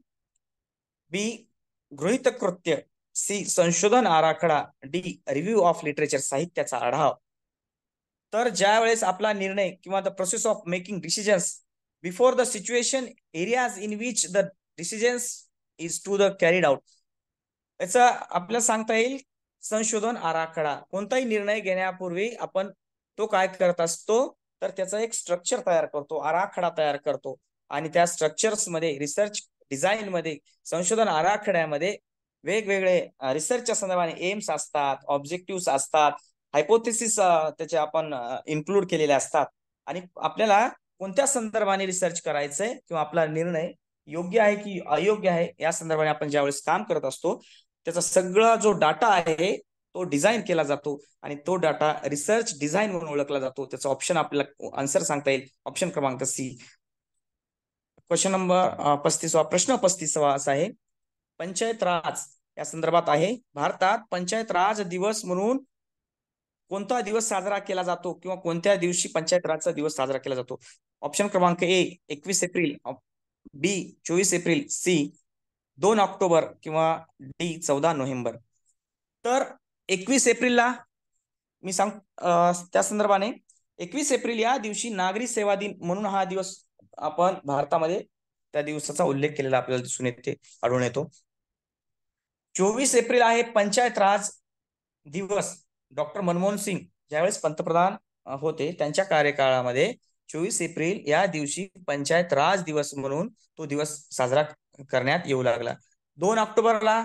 बी गृहीत कृत्य, सी संशोधन आराखडा, डी रिव्ह्यू ऑफ लिटरेचर साहित्याचा आढावा. तर ज्या वेळेस आपला निर्णय किंवा the process of making decisions before the situation areas in which the decisions is to the carried out, याचा आपल्याला सांगता येईल संशोधन आराखडा. कोणताही निर्णय घेण्यापूर्वी आपण तो काय करत असतो तर त्याचा एक स्ट्रक्चर तयार करतो, आराखडा तयार करतो आणि त्या स्ट्रक्चर्स मध्ये रिसर्च डिझाईन मध्ये संशोधन आराखड्यामध्ये वेगवेगळे रिसर्चच्या संदर्भाने एम्स असतात, ऑब्जेक्टिव्ह असतात, हायपोथेसिस त्याचे आपण इन्क्लूड केलेले असतात आणि आपल्याला कोणत्या संदर्भाने रिसर्च करायचंय किंवा आपला निर्णय योग्य आहे की अयोग्य आहे या संदर्भाने आपण ज्यावेळेस काम करत असतो त्याचा सगळा जो डाटा आहे तो डिझाईन केला जातो आणि तो डाटा रिसर्च डिझाईन म्हणून ओळखला जातो. त्याचा ऑप्शन आपल्याला आन्सर सांगता येईल ऑप्शन क्रमांक सी. क्वेश्चन नंबर 35वा प्रश्न 35वा असा आहे. पंचायत राज या संदर्भात आहे. भारतात पंचायत राज दिवस म्हणून कोणता दिवस साजरा केला जातो किंवा कोणत्या दिवशी पंचायत राजचा दिवस साजरा केला जातो. ऑप्शन क्रमांक ए 21 एप्रिल, बी 24 एप्रिल, सी 2 ऑक्टोबर किंवा डी 14 नोव्हेंबर. तर 21 एप्रिलला मी सांग त्या संदर्भाने 21 एप्रिल या दिवशी नागरी सेवा दिन म्हणून हा दिवस आपण भारतामध्ये त्या दिवसाचा उल्लेख केलेला आपल्याला दिसून येते, आढळून येतो. 24 एप्रिल आहे पंचायत राज दिवस. डॉक्टर मनमोहन सिंग ज्यावेळेस पंतप्रधान होते त्यांच्या कार्यकाळामध्ये 24 एप्रिल या दिवशी पंचायत राज दिवस म्हणून तो दिवस साजरा करण्यात येऊ लागला. 2 ऑक्टोबरला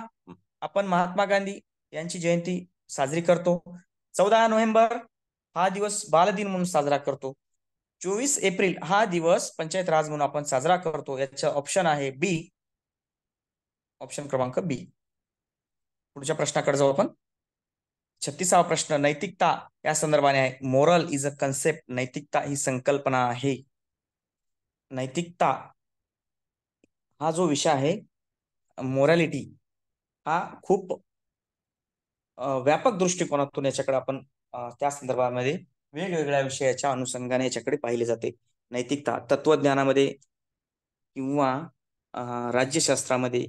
आपण महात्मा गांधी यांची जयंती साजरी करतो. 14 नोव्हेंबर हा दिवस बालदिन म्हणून साजरा करतो. 24 एप्रिल हा दिवस पंचायत राज म्हणून आपण साजरा करतो. याचा ऑप्शन आहे बी, ऑप्शन क्रमांक बी. पुढच्या प्रश्नाकडे जाऊ आपण. 36वा प्रश्न नैतिकता या संदर्भाने आहे. मोरल इज अ कन्सेप्ट, नैतिकता ही संकल्पना आहे. नैतिकता हा जो विषय आहे मोरॅलिटी हा खूप व्यापक दृष्टिकोनातून याच्याकडे आपण त्या संदर्भामध्ये वेगवेगळ्या विषयाच्या अनुषंगाने याच्याकडे पाहिले जाते. नैतिकता तत्वज्ञानामध्ये किंवा राज्यशास्त्रामध्ये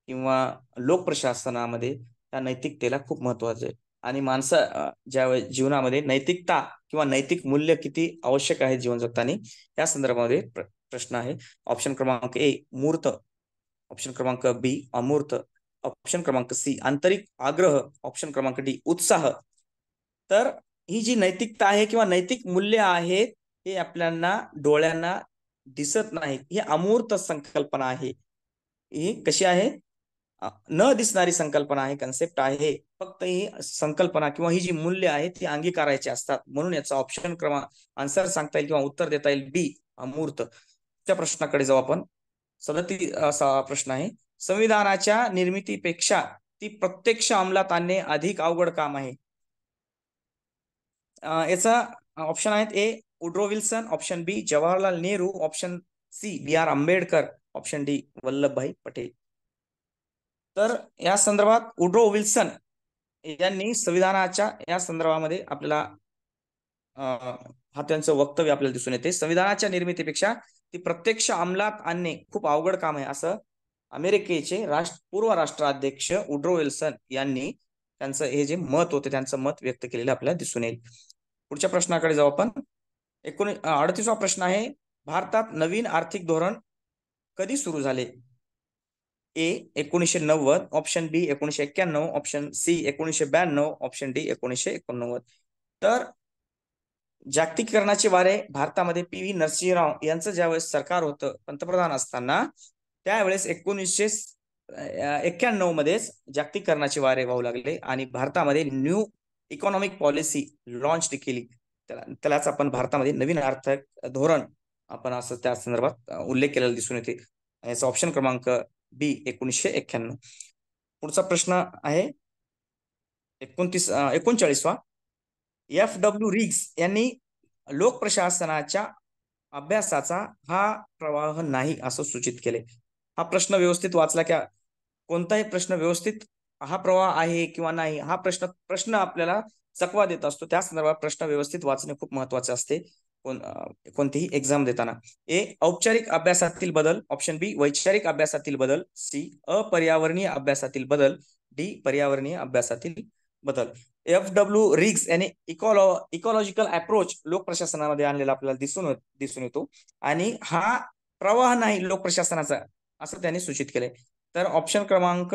किंवा लोकप्रशासनामध्ये त्या नैतिकतेला खूप महत्वाचं आहे आणि माणसा ज्या जीवनामध्ये नैतिकता किंवा नैतिक मूल्य किती आवश्यक आहे जीवन जगताना या संदर्भामध्ये प्रश्न आहे. ऑप्शन क्रमांक ए मूर्त, ऑप्शन क्रमांक बी अमूर्त, ऑप्शन क्रमांक सी आंतरिक आग्रह, ऑप्शन क्रमांक डी उत्साह. तर ही जी नैतिकता आहे किंवा नैतिक मूल्य आहेत हे आपल्याला डोळ्यांना दिसत नाहीत. ही अमूर्त संकल्पना आहे. ही कशी आहे? न दिसणारी संकल्पना आहे, कन्सेप्ट आहे. फक्त ही संकल्पना किंवा ही जी मूल्य आहे ती अंगीकारायची असतात. म्हणून याचा ऑप्शन क्रमांक आन्सर सांगता येईल किंवा उत्तर देता येईल बी अमूर्त. त्या प्रश्नाकडे जाऊ आपण. 37वा प्रश्न आहे. संविधानाच्या निर्मितीपेक्षा ती प्रत्यक्ष अंमलात आणणे अधिक अवघड काम आहे. याचा ऑप्शन आहेत A Woodrow Wilson, option B Jawaharlal Nehru, option C B R Ambedkar, option D Vallabhbhai Patel. तर या संदर्भात वुड्रो विल्सन यांनी संविधानाच्या या संदर्भामध्ये आपल्याला हा त्यांचं वक्तव्य आपल्याला दिसून येते. संविधानाच्या निर्मितीपेक्षा ती प्रत्यक्ष अंमलात आणणे खूप अवघड काम आहे, असं अमेरिकेचे पूर्व राष्ट्राध्यक्ष वुड्रो विल्सन यांनी त्यांचं हे जे मत होते त्यांचं मत व्यक्त केलेलं आपल्याला दिसून येईल. पुढच्या प्रश्नाकडे जाऊ आपण. 38वा प्रश्न आहे, भारतात नवीन आर्थिक धोरण कधी सुरू झाले? ए 1990, ऑप्शन बी 1991, ऑप्शन सी 1992, ऑप्शन डी 1989. तर जागतिकीकरणाचे वारे भारतामध्ये पी.व्ही. नरसिंहराव यांचं ज्यावेळेस सरकार होतं पंतप्रधान असताना, त्यावेळेस 1991 मध्येच जागतिकीकरणाचे वारे वाहू लागले आणि भारतामध्ये न्यू इकॉनॉमिक पॉलिसी लॉन्च केली. त्यालाच आपण भारतामध्ये नवीन आर्थिक धोरण आपण असं त्या संदर्भात उल्लेख केलेला दिसून येते. याचा ऑप्शन क्रमांक बी 1991. पुढचा प्रश्न आहे 39वा. F.W. रिग्स यांनी लोक प्रशासनाच्या अभ्यासाचा हा प्रवाह नाही असं सूचित केले. हा प्रश्न व्यवस्थित वाचला की कोणताही प्रश्न व्यवस्थित हा प्रवाह आहे किंवा नाही हा प्रश्न आपल्याला चकवा देत असतो. त्या संदर्भात प्रश्न व्यवस्थित वाचणे खूप महत्वाचे असते कोणतीही एक्झाम देताना. ए औपचारिक अभ्यासातील बदल, ऑप्शन बी वैचारिक अभ्यासातील बदल, सी अपर्यावरणीय अभ्यासातील बदल, डी पर्यावरणीय अभ्यासातील बदल. F.W. रिग्स यांनी इकॉलॉजिकल अप्रोच लोक प्रशासनामध्ये आणलेला आपल्याला दिसून येतो आणि हा प्रवाह नाही लोक प्रशासनाचा असं त्यांनी सूचित केलंय. तर ऑप्शन क्रमांक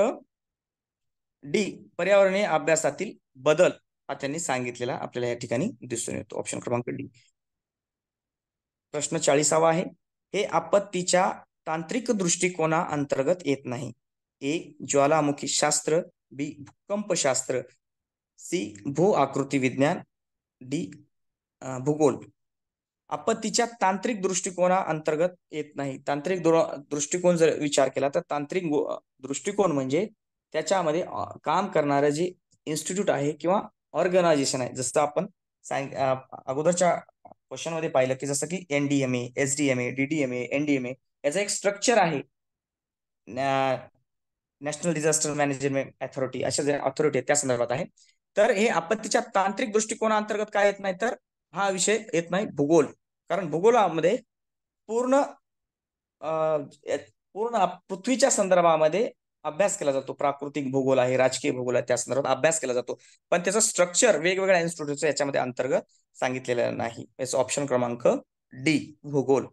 डी पर्यावरणीय अभ्यासातील बदल हा त्यांनी सांगितलेला आपल्याला या ठिकाणी दिसून येतो. ऑप्शन क्रमांक डी. प्रश्न 40वा आहे, हे आपत्तीच्या तांत्रिक दृष्टिकोना अंतर्गत येत नाही. ए ज्वालामुखी शास्त्र, बी भूकंपशास्त्र, सी भू आकृती विज्ञान, डी भूगोल. आपत्तीच्या तांत्रिक दृष्टिकोना अंतर्गत येत नाही. तांत्रिक दृष्टिकोन जर विचार केला तर तांत्रिक दृष्टिकोन म्हणजे त्याच्यामध्ये काम करणारे जे इन्स्टिट्यूट आहे किंवा ऑर्गनायझेशन आहे. जसं आपण अगोदरच्या क्वेश्चन मध्ये पाहिलं की जसं की NDMA, SDMA, DDMA, NDMA याचा एक स्ट्रक्चर आहे. नॅशनल डिझास्टर मॅनेजमेंट अथॉरिटी अशा ज्या अथॉरिटी आहेत त्या संदर्भात आहे. तर हे आपत्तीच्या तांत्रिक दृष्टिकोनाअंतर्गत काय येत नाही तर हा विषय येत नाही भूगोल. कारण भूगोलामध्ये पूर्ण पृथ्वीच्या संदर्भामध्ये अभ्यास केला जातो. प्राकृतिक भूगोल आहे, राजकीय भूगोल आहे, त्या संदर्भात अभ्यास केला जातो. पण त्याचं स्ट्रक्चर वेगवेगळ्या इन्स्टिट्यूटचं याच्यामध्ये अंतर्गत सांगितलेलं नाही. याचा ऑप्शन क्रमांक डी भूगोल.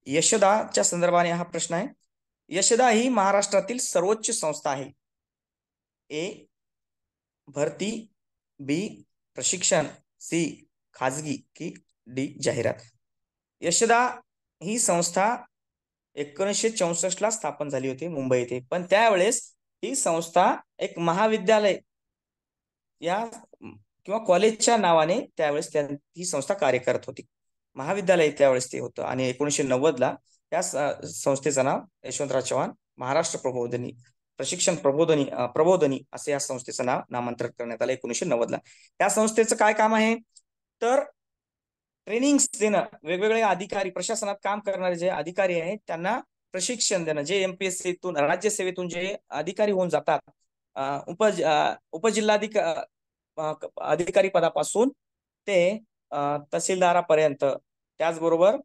यशदाच्या संदर्भाने हा प्रश्न आहे. यशदा ही महाराष्ट्रातील सर्वोच्च संस्था आहे. ए भरती, बी प्रशिक्षण, सी खाजगी की डी जाहिरात. यशदा ही संस्था 1964 ला स्थापन झाली होती मुंबई येथे. पण त्यावेळेस ही संस्था एक महाविद्यालय या किंवा कॉलेजच्या नावाने त्यावेळेस ही संस्था कार्य करत होती. महाविद्यालय त्यावेळेस ते होतं आणि 1990 ला त्या संस्थेचं नाव यशवंतराव चव्हाण महाराष्ट्र प्रशिक्षण प्रबोधनी असे या संस्थेचं नामांतरित करण्यात आलं 1990 ला. या संस्थेचं काय काम आहे तर ट्रेनिंग देणं, वेगवेगळे अधिकारी प्रशासनात काम करणारे जे अधिकारी आहेत त्यांना प्रशिक्षण देणं. जे MPSCतून राज्यसेवेतून जे अधिकारी होऊन जातात अधिकारी पदापासून ते तहसीलदारापर्यंत, त्याचबरोबर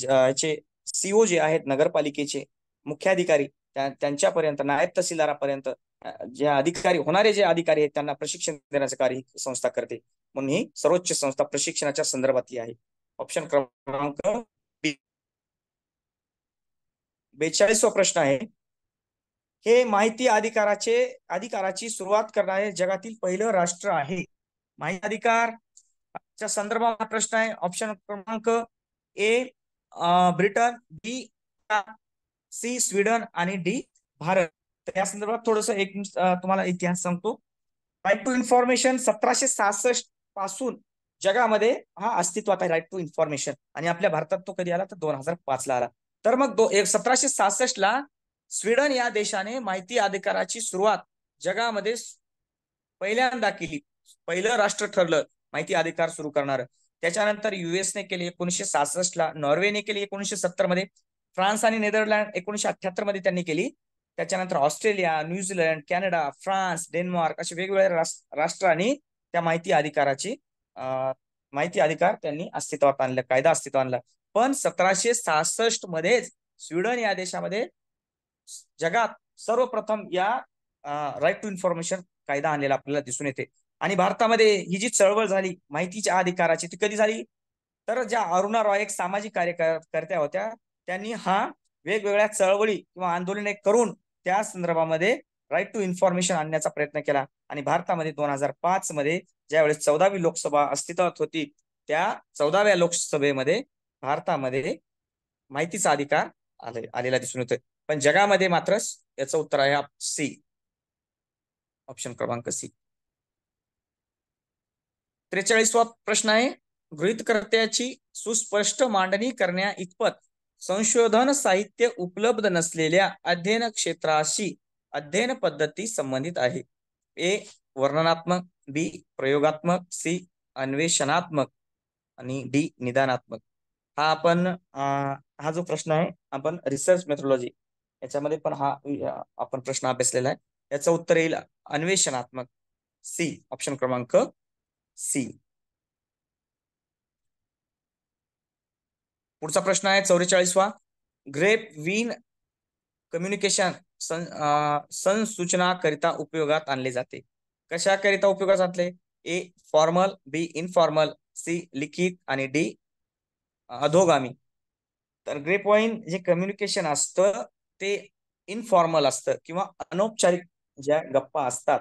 याचे CO जे आहेत नगरपालिकेचे मुख्याधिकारी त्यांच्यापर्यंत, नायब तहसीलदारापर्यंत जे अधिकारी आहेत त्यांना प्रशिक्षण देण्याचं कार्य संस्था करते. म्हणून ही सर्वोच्च संस्था प्रशिक्षणाच्या संदर्भातली आहे. ऑप्शन क्रमांक 42वा प्रश्न आहे, हे माहिती अधिकाराची सुरुवात करणारे जगातील पहिलं राष्ट्र आहे. माहिती अधिकारच्या संदर्भात प्रश्न आहे. ऑप्शन क्रमांक ए ब्रिटन, बी सी स्वीडन आणि डी भारत. तर या संदर्भात थोडस एक तुम्हाला इतिहास सांगतो. राईट टू इन्फॉर्मेशन 1766 पासून जगामध्ये हा अस्तित्वात आहे राईट टू इन्फॉर्मेशन. आणि आपल्या भारतात तो कधी आला तर 2005 ला आला. तर मग 1766 ला स्वीडन या देशाने माहिती अधिकाराची सुरुवात जगामध्ये पहिल्यांदा केली. पहिलं राष्ट्र ठरलं माहिती अधिकार सुरू करणार. त्याच्यानंतर US ने केली 1966 ला, नॉर्वेने केली 1970 मध्ये, फ्रान्स आणि नेदरलँड 1978 मध्ये त्यांनी केली. त्याच्यानंतर Australia, New Zealand, Canada, France, Denmark असे वेगवेगळ्या राष्ट्रांनी त्या माहिती अधिकार त्यांनी अस्तित्वात आणलं, कायदा अस्तित्वात आणला. पण 1766 मध्येच स्वीडन या देशामध्ये जगात सर्वप्रथम या राईट टू इन्फॉर्मेशन कायदा आणलेला आपल्याला दिसून येते. आणि भारतामध्ये ही जी चळवळ झाली माहितीच्या अधिकाराची ती कधी झाली, तर ज्या अरुणा रॉय एक सामाजिक कार्यकर्त्या होत्या, त्यांनी हा वेगवेगळ्या चळवळी किंवा आंदोलने करून त्या संदर्भामध्ये राईट टू इन्फॉर्मेशन आणण्याचा प्रयत्न केला. आणि भारतामध्ये 2005 मध्ये ज्यावेळेस 14वी लोकसभा अस्तित्वात होती, त्या 14व्या लोकसभेमध्ये भारतामध्ये माहितीचा अधिकार आलेला दिसून येतोय. पण जगामध्ये मात्र याचं उत्तर आहे सी, ऑप्शन क्रमांक सी. 43वा प्रश्न आहे, गृहीतकर्त्याची सुस्पष्ट मांडणी करण्या इतपत संशोधन साहित्य उपलब्ध नसलेल्या अध्ययन क्षेत्राशी अध्ययन पद्धती संबंधित आहे. ए वर्णनात्मक, बी प्रयोगात्मक, सी अन्वेषणात्मक आणि डी निदानात्मक. हा जो प्रश्न आहे आपण रिसर्च मेथोडॉलॉजी याच्यामध्ये पण हा आपण प्रश्न अभ्यासलेला आहे. याचं उत्तर येईल अन्वेषणात्मक, सी, ऑप्शन क्रमांक सी. पुढचा प्रश्न आहे 44वा, ग्रेप विन कम्युनिकेशन संसूचना करिता उपयोगात आणले जाते. कशाकरिता उपयोगात आणले? A formal, B informal, C लिखित आणि डी अधोगामी. तर ग्रेप वाईन जे कम्युनिकेशन असतं ते इनफॉर्मल असतं किंवा अनौपचारिक ज्या गप्पा असतात,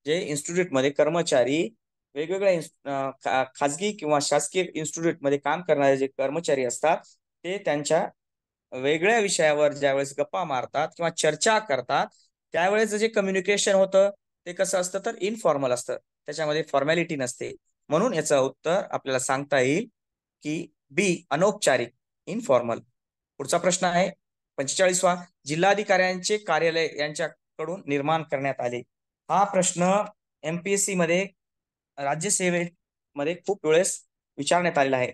जे इन्स्टिट्यूटमध्ये कर्मचारी वेगवेगळ्या खाजगी किंवा शासकीय इन्स्टिट्यूटमध्ये काम करणारे जे कर्मचारी असतात, ते त्यांच्या वेगळ्या विषयावर ज्यावेळेस गप्पा मारतात किंवा चर्चा करतात, त्यावेळेस जे कम्युनिकेशन होतं ते कसं असतं, तर इनफॉर्मल असतं, त्याच्यामध्ये फॉर्मॅलिटी नसते. म्हणून याचं उत्तर आपल्याला सांगता येईल की बी अनौपचारिक, इनफॉर्मल. पुढचा प्रश्न आहे 45वा, जिल्हाधिकाऱ्यांचे कार्यालय यांच्याकडून निर्माण करण्यात आले. हा प्रश्न एमपीएससी मध्ये राज्यसेवेमध्ये खूप वेळेस विचारण्यात आलेला आहे.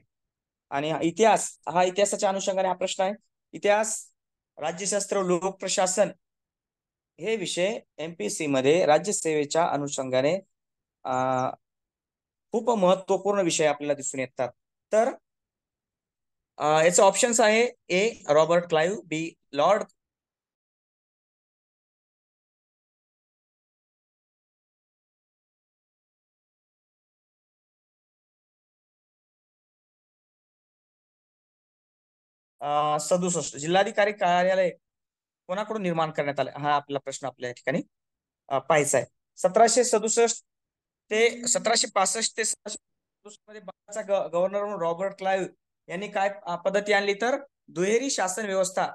आणि इतिहासाच्या अनुषंगाने हा प्रश्न आहे. इतिहास, राज्यशास्त्र, लोकप्रशासन हे विषय एमपीएससी मध्ये राज्यसेवेच्या अनुषंगाने खूप महत्वपूर्ण विषय आपल्याला दिसून येतात. तर याचे ऑप्शन्स आहे ए रॉबर्ट क्लाइव्ह, बी लॉर्ड सदुसष्ट. जिल्हाधिकारी कार्यालय कोणाकडून निर्माण करण्यात आले, हा आपला प्रश्न आपल्या या ठिकाणी पाहायचा आहे. 1767 ते 1765 ते 1767 मध्ये गव्हर्नर म्हणून रॉबर्ट क्लाइव्ह यांनी काय पद्धती आणली, तर दुहेरी शासन व्यवस्था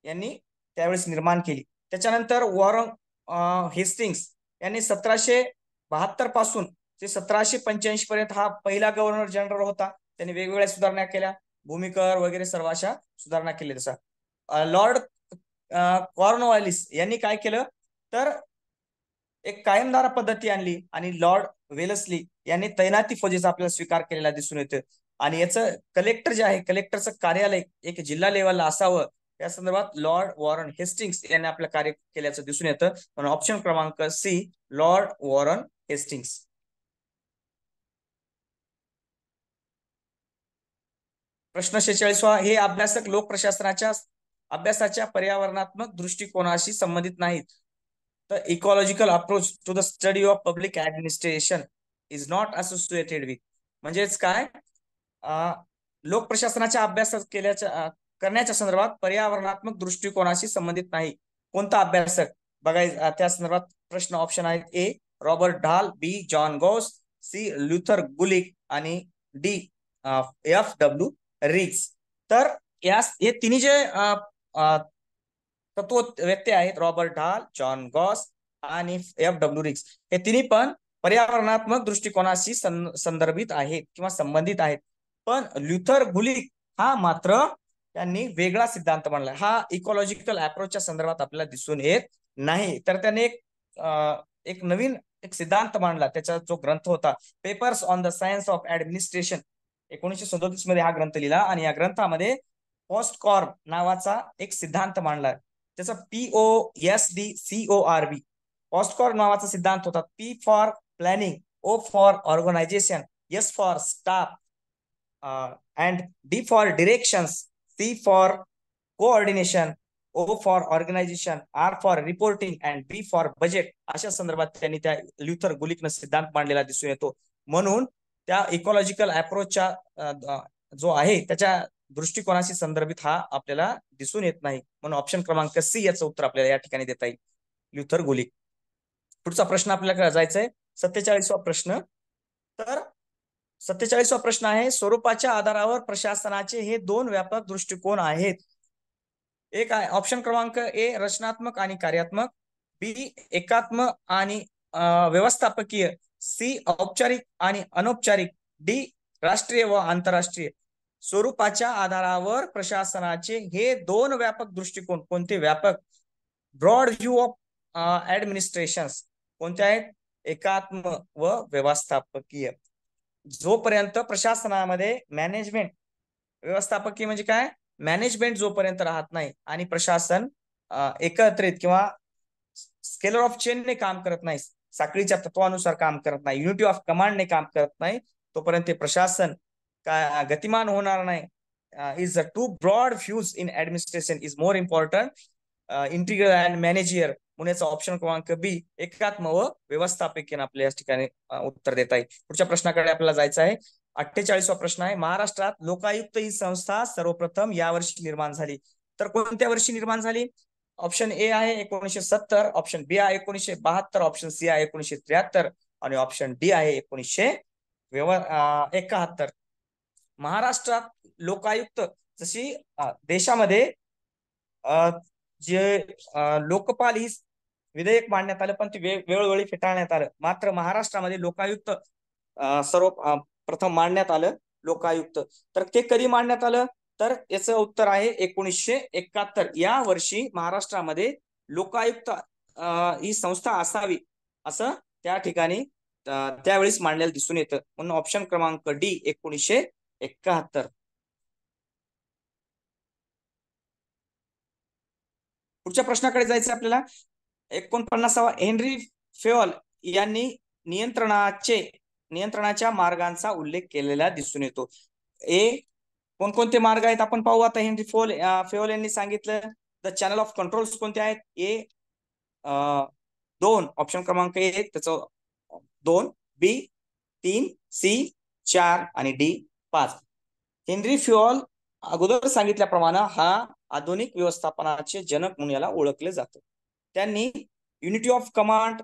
यांनी त्यावेळेस निर्माण केली. त्याच्यानंतर वॉरन हेस्टिंग्स यांनी 1772 पासून ते 1785 पर्यंत हा पहिला गव्हर्नर जनरल होता. त्यांनी वेगवेगळ्या सुधारणा केल्या, भूमिकर वगैरे सर्व अशा सुधारणा केल्या. तसा लॉर्ड कॉर्नवालिस यांनी काय केलं, तर एक कायमधारा पद्धती आणली. आणि लॉर्ड वेलस्ली यांनी तैनाती फौजेचा आपल्याला स्वीकार केलेला दिसून येतं. आणि याचं कलेक्टर जे आहे, कलेक्टरचं कार्यालय एक जिल्हा लेवलला असावं, या संदर्भात लॉर्ड वॉरन हेस्टिंग्स यांनी आपलं कार्य केल्याचं दिसून येतं. म्हणून ऑप्शन क्रमांक सी, लॉर्ड वॉरन हेस्टिंग्स. प्रश्न 46वा, हे अभ्यासक लोक प्रशासनाच्या अभ्यासाच्या पर्यावरणात्मक दृष्टिकोनाशी संबंधित नाहीत. तर ecological approach to the study of public administration is not associated with, म्हणजेच काय, लोक प्रशासनाच्या अभ्यास करण्याच्या संदर्भात पर्यावरणात्मक दृष्टिकोनाशी संबंधित नाही. कोणता अभ्यासक बघायचा, त्या संदर्भात प्रश्न ऑप्शन आहेत. ए रॉबर्ट ढाल, बी जॉन गॉस, सी ल्युथर गुलिक आणि डी एफ.डब्ल्यू. रिग्स. तर हे तिन्ही जे तत्व व्यक्ती आहेत, रॉबर्ट ढाल, जॉन गॉस आणि एफ.डब्ल्यू. रिग्स, हे तिन्ही पण पर्यावरणात्मक दृष्टिकोनाशी संदर्भित आहेत किंवा संबंधित आहेत. पण ल्युथर गुलिक हा मात्र त्यांनी वेगळा सिद्धांत मांडला. हा इकॉलॉजिकल अप्रोचच्या संदर्भात आपल्याला दिसून येत नाही. तर त्यांनी एक नवीन सिद्धांत मांडला. त्याचा जो ग्रंथ होता papers on the science of administration, 1937 मध्ये हा ग्रंथ लिहिला. आणि या ग्रंथामध्ये पॉस्टकॉर्न नावाचा एक सिद्धांत मांडला. त्याचा POSDCORB पॉस्टकॉर्न नावाचा सिद्धांत होता. P for planning, O for organization, S for staff and D for directions, C for coordination, O for organization, R for reporting and B for budget. अशा संदर्भात त्यांनी त्या ल्युथर गुलिकनं सिद्धांत मांडलेला दिसून येतो. म्हणून त्या इकॉलॉजिकल अप्रोचच्या जो आहे त्याच्या दृष्टिकोनाशी संदर्भित हा आपल्याला दिसून येत नाही. म्हणून ऑप्शन क्रमांक सी याचं उत्तर आपल्याला या ठिकाणी देता येईल, ल्युथर गुलिक. पुढचा प्रश्न आपल्याला जायचा आहे 47वा प्रश्न. तर 47वा प्रश्न आहे, स्वरूपाच्या आधारावर प्रशासनाचे हे दोन व्यापक दृष्टिकोन आहेत. एक आहे ऑप्शन क्रमांक ए रचनात्मक आणि कार्यात्मक, बी एकात्म आणि व्यवस्थापकीय, सी औपचारिक आणि अनौपचारिक, डी राष्ट्रीय व आंतरराष्ट्रीय. स्वरूपाच्या आधारावर प्रशासनाचे हे दोन व्यापक दृष्टिकोन कोणते? व्यापक, ब्रॉड व्ह्यू ऑफ ऍडमिनिस्ट्रेशन कोणते आहेत? एकात्म व व्यवस्थापकीय. जोपर्यंत प्रशासनामध्ये मॅनेजमेंट, व्यवस्थापकीय म्हणजे काय? मॅनेजमेंट जोपर्यंत राहत नाही आणि प्रशासन एकत्रित किंवा स्केलर ऑफ चेनने काम करत नाही, साखळीच्या तत्वानुसार काम करत नाही, युनिटी ऑफ कमांडने काम करत नाही, तोपर्यंत ते प्रशासन काय गतिमान होणार नाही. Is a too broad views in administration is more important integral and managerial. म्हणून ऑप्शन क्रमांक बी एकात्म व व्यवस्थापकीय आपल्या या ठिकाणी उत्तर देता येईल. पुढच्या प्रश्नाकडे आपल्याला जायचं आहे. 48वा प्रश्न आहे, महाराष्ट्रात लोकायुक्त ही संस्था सर्वप्रथम या वर्षी निर्माण झाली. तर कोणत्या वर्षी निर्माण झाली? ऑप्शन ए आहे 1970, ऑप्शन बी आहे 1972, ऑप्शन सी आहे 1973 आणि ऑप्शन डी आहे 1971. महाराष्ट्रात लोकायुक्त जशी देशामध्ये जे लोकपाल ही विधेयक मांडण्यात आलं, पण ते वेळोवेळी फेटाळण्यात आलं. मात्र महाराष्ट्रामध्ये लोकायुक्त सर्व प्रथम मांडण्यात आलं लोकायुक्त. तर ते कधी मांडण्यात आलं? तर याचं उत्तर आहे 1971. या वर्षी महाराष्ट्रामध्ये लोकायुक्त ही संस्था असावी असं त्या ठिकाणी त्यावेळेस मांडलेलं दिसून येतं. म्हणून ऑप्शन क्रमांक डी 1971. पुढच्या प्रश्नाकडे जायचं आपल्याला. 49वा, हेनरी फेओल यांनी नियंत्रणाच्या मार्गांचा उल्लेख केलेला दिसून येतो. ए कोणकोणते मार्ग आहेत आपण पाहू आता. हेनरी फेओल यांनी सांगितलं द चॅनल ऑफ कंट्रोल्स कोणते आहेत? ए 2 ऑप्शन क्रमांक ए त्याचं 2, बी 3, सी 4 आणि डी 5. हेनरी फेओल अगोदर सांगितल्याप्रमाणे हा आधुनिक व्यवस्थापनाचे जनक म्हणून याला ओळखले जातं. त्यांनी unity of command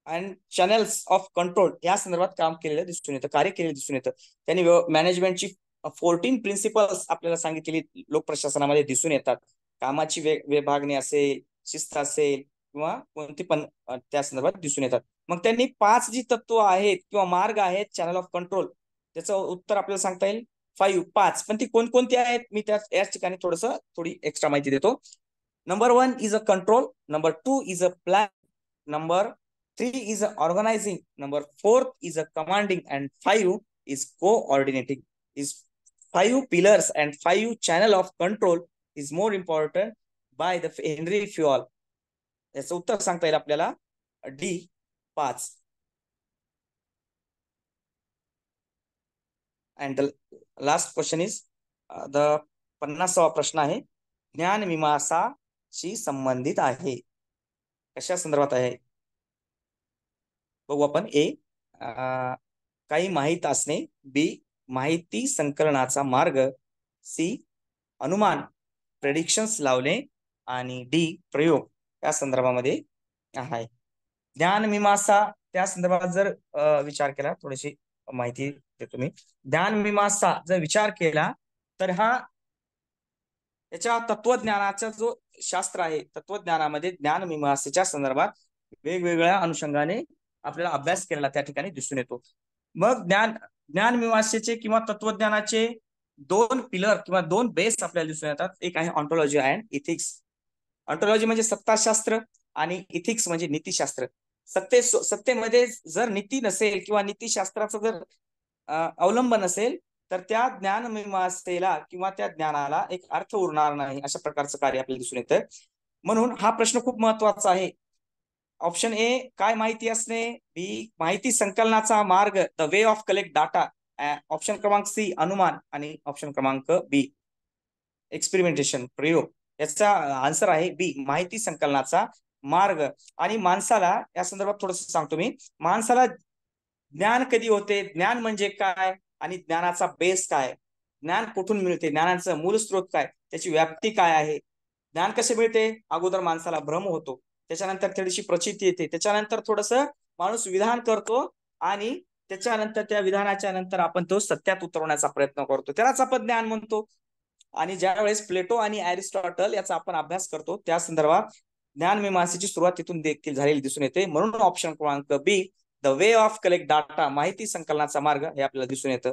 and channels of control या संदर्भात काम केलेलं दिसून येतं, कार्य केलेलं दिसून येतं. त्यांनी मॅनेजमेंटची 14 प्रिन्सिपल्स आपल्याला सांगितलेली लोक प्रशासनामध्ये दिसून येतात. कामाची विभागणी असेल, शिस्त असेल किंवा कोणती पण त्या संदर्भात दिसून येतात. मग त्यांनी 5 जी तत्व आहेत किंवा मार्ग आहेत चॅनल ऑफ कंट्रोल, त्याचं उत्तर आपल्याला सांगता येईल 5. पण ती कोणकोणती आहेत मी याच ठिकाणी थोडी एक्स्ट्रा माहिती देतो. Number 1 is a control, number 2 is a plan, number 3 is organizing, number 4 is a commanding, and 5 is coordinating. Is 5 pillars and 5 channel of control is more important by the Henry Fayol. याचं उत्तर सांगता येईल आपल्याला D 5. and the last question is the 50वा प्रश्न आहे, ज्ञान मीमांसाशी संबंधित आहे. कशा संदर्भात आहे बघू आपण. ए काही माहित असणे, बी माहिती संकलनाचा मार्ग, सी अनुमान प्रेडिक्शन्स लावणे आणि डी प्रयोग या संदर्भामध्ये आहे. ज्ञान मीमांसा त्या संदर्भात जर विचार केला, थोडीशी माहिती देतो मी. ज्ञान मीमांसा जर विचार केला तर हा याच्या तत्वज्ञानाचा जो शास्त्र आहे, तत्वज्ञानामध्ये ज्ञान मीमांसेच्या संदर्भात वेगवेगळ्या अनुषंगाने आपल्याला अभ्यास केलेला त्या ठिकाणी दिसून येतो. मग ज्ञान मीमांसेचे किंवा तत्वज्ञानाचे 2 पिलर किंवा 2 बेस आपल्याला दिसून येतात. एक आहे ऑन्टॉलॉजी अँड इथिक्स. ऑन्टॉलॉजी म्हणजे सत्ताशास्त्र आणि इथिक्स म्हणजे नीतिशास्त्र. सत्तेमध्ये जर नीती नसेल किंवा नीतिशास्त्राचा जर अवलंब नसेल तर त्या ज्ञानमीमांसेला किंवा त्या ज्ञानाला एक अर्थ उरणार नाही, अशा प्रकारचं कार्य आपल्याला दिसून येतं. म्हणून हा प्रश्न खूप महत्वाचा आहे. ऑप्शन ए काय माहिती असणे, बी माहिती संकलनाचा मार्ग the way of collect data, option क्रमांक सी अनुमान, आणि ऑप्शन क्रमांक बी एक्सपेरिमेंटेशन प्रयोग. याचा आन्सर आहे बी माहिती संकलनाचा मार्ग. आणि माणसाला या संदर्भात थोडस सांगतो मी. माणसाला ज्ञान कधी होते, ज्ञान म्हणजे काय, आणि ज्ञानाचा बेस काय, ज्ञान कुठून मिळते, ज्ञानाचं मूल स्रोत काय, त्याची व्याप्ती काय आहे, ज्ञान कसे मिळते. अगोदर माणसाला भ्रम होतो, त्याच्यानंतर थोडीशी प्रचिती येते, त्याच्यानंतर थोडस माणूस विधान करतो, आणि त्याच्यानंतर त्या विधानाच्या नंतर आपण तो सत्यात उतरवण्याचा प्रयत्न करतो, त्यालाच आपण ज्ञान म्हणतो. आणि ज्या वेळेस प्लेटो आणि अरिस्टॉटल याचा आपण अभ्यास करतो त्या संदर्भात ज्ञानमीमांसेची सुरुवात तिथून देखील झालेली दिसून येते. म्हणून ऑप्शन क्रमांक be the way of collect data, माहिती संकलनाचा मार्ग, हे आपल्याला दिसून येतं.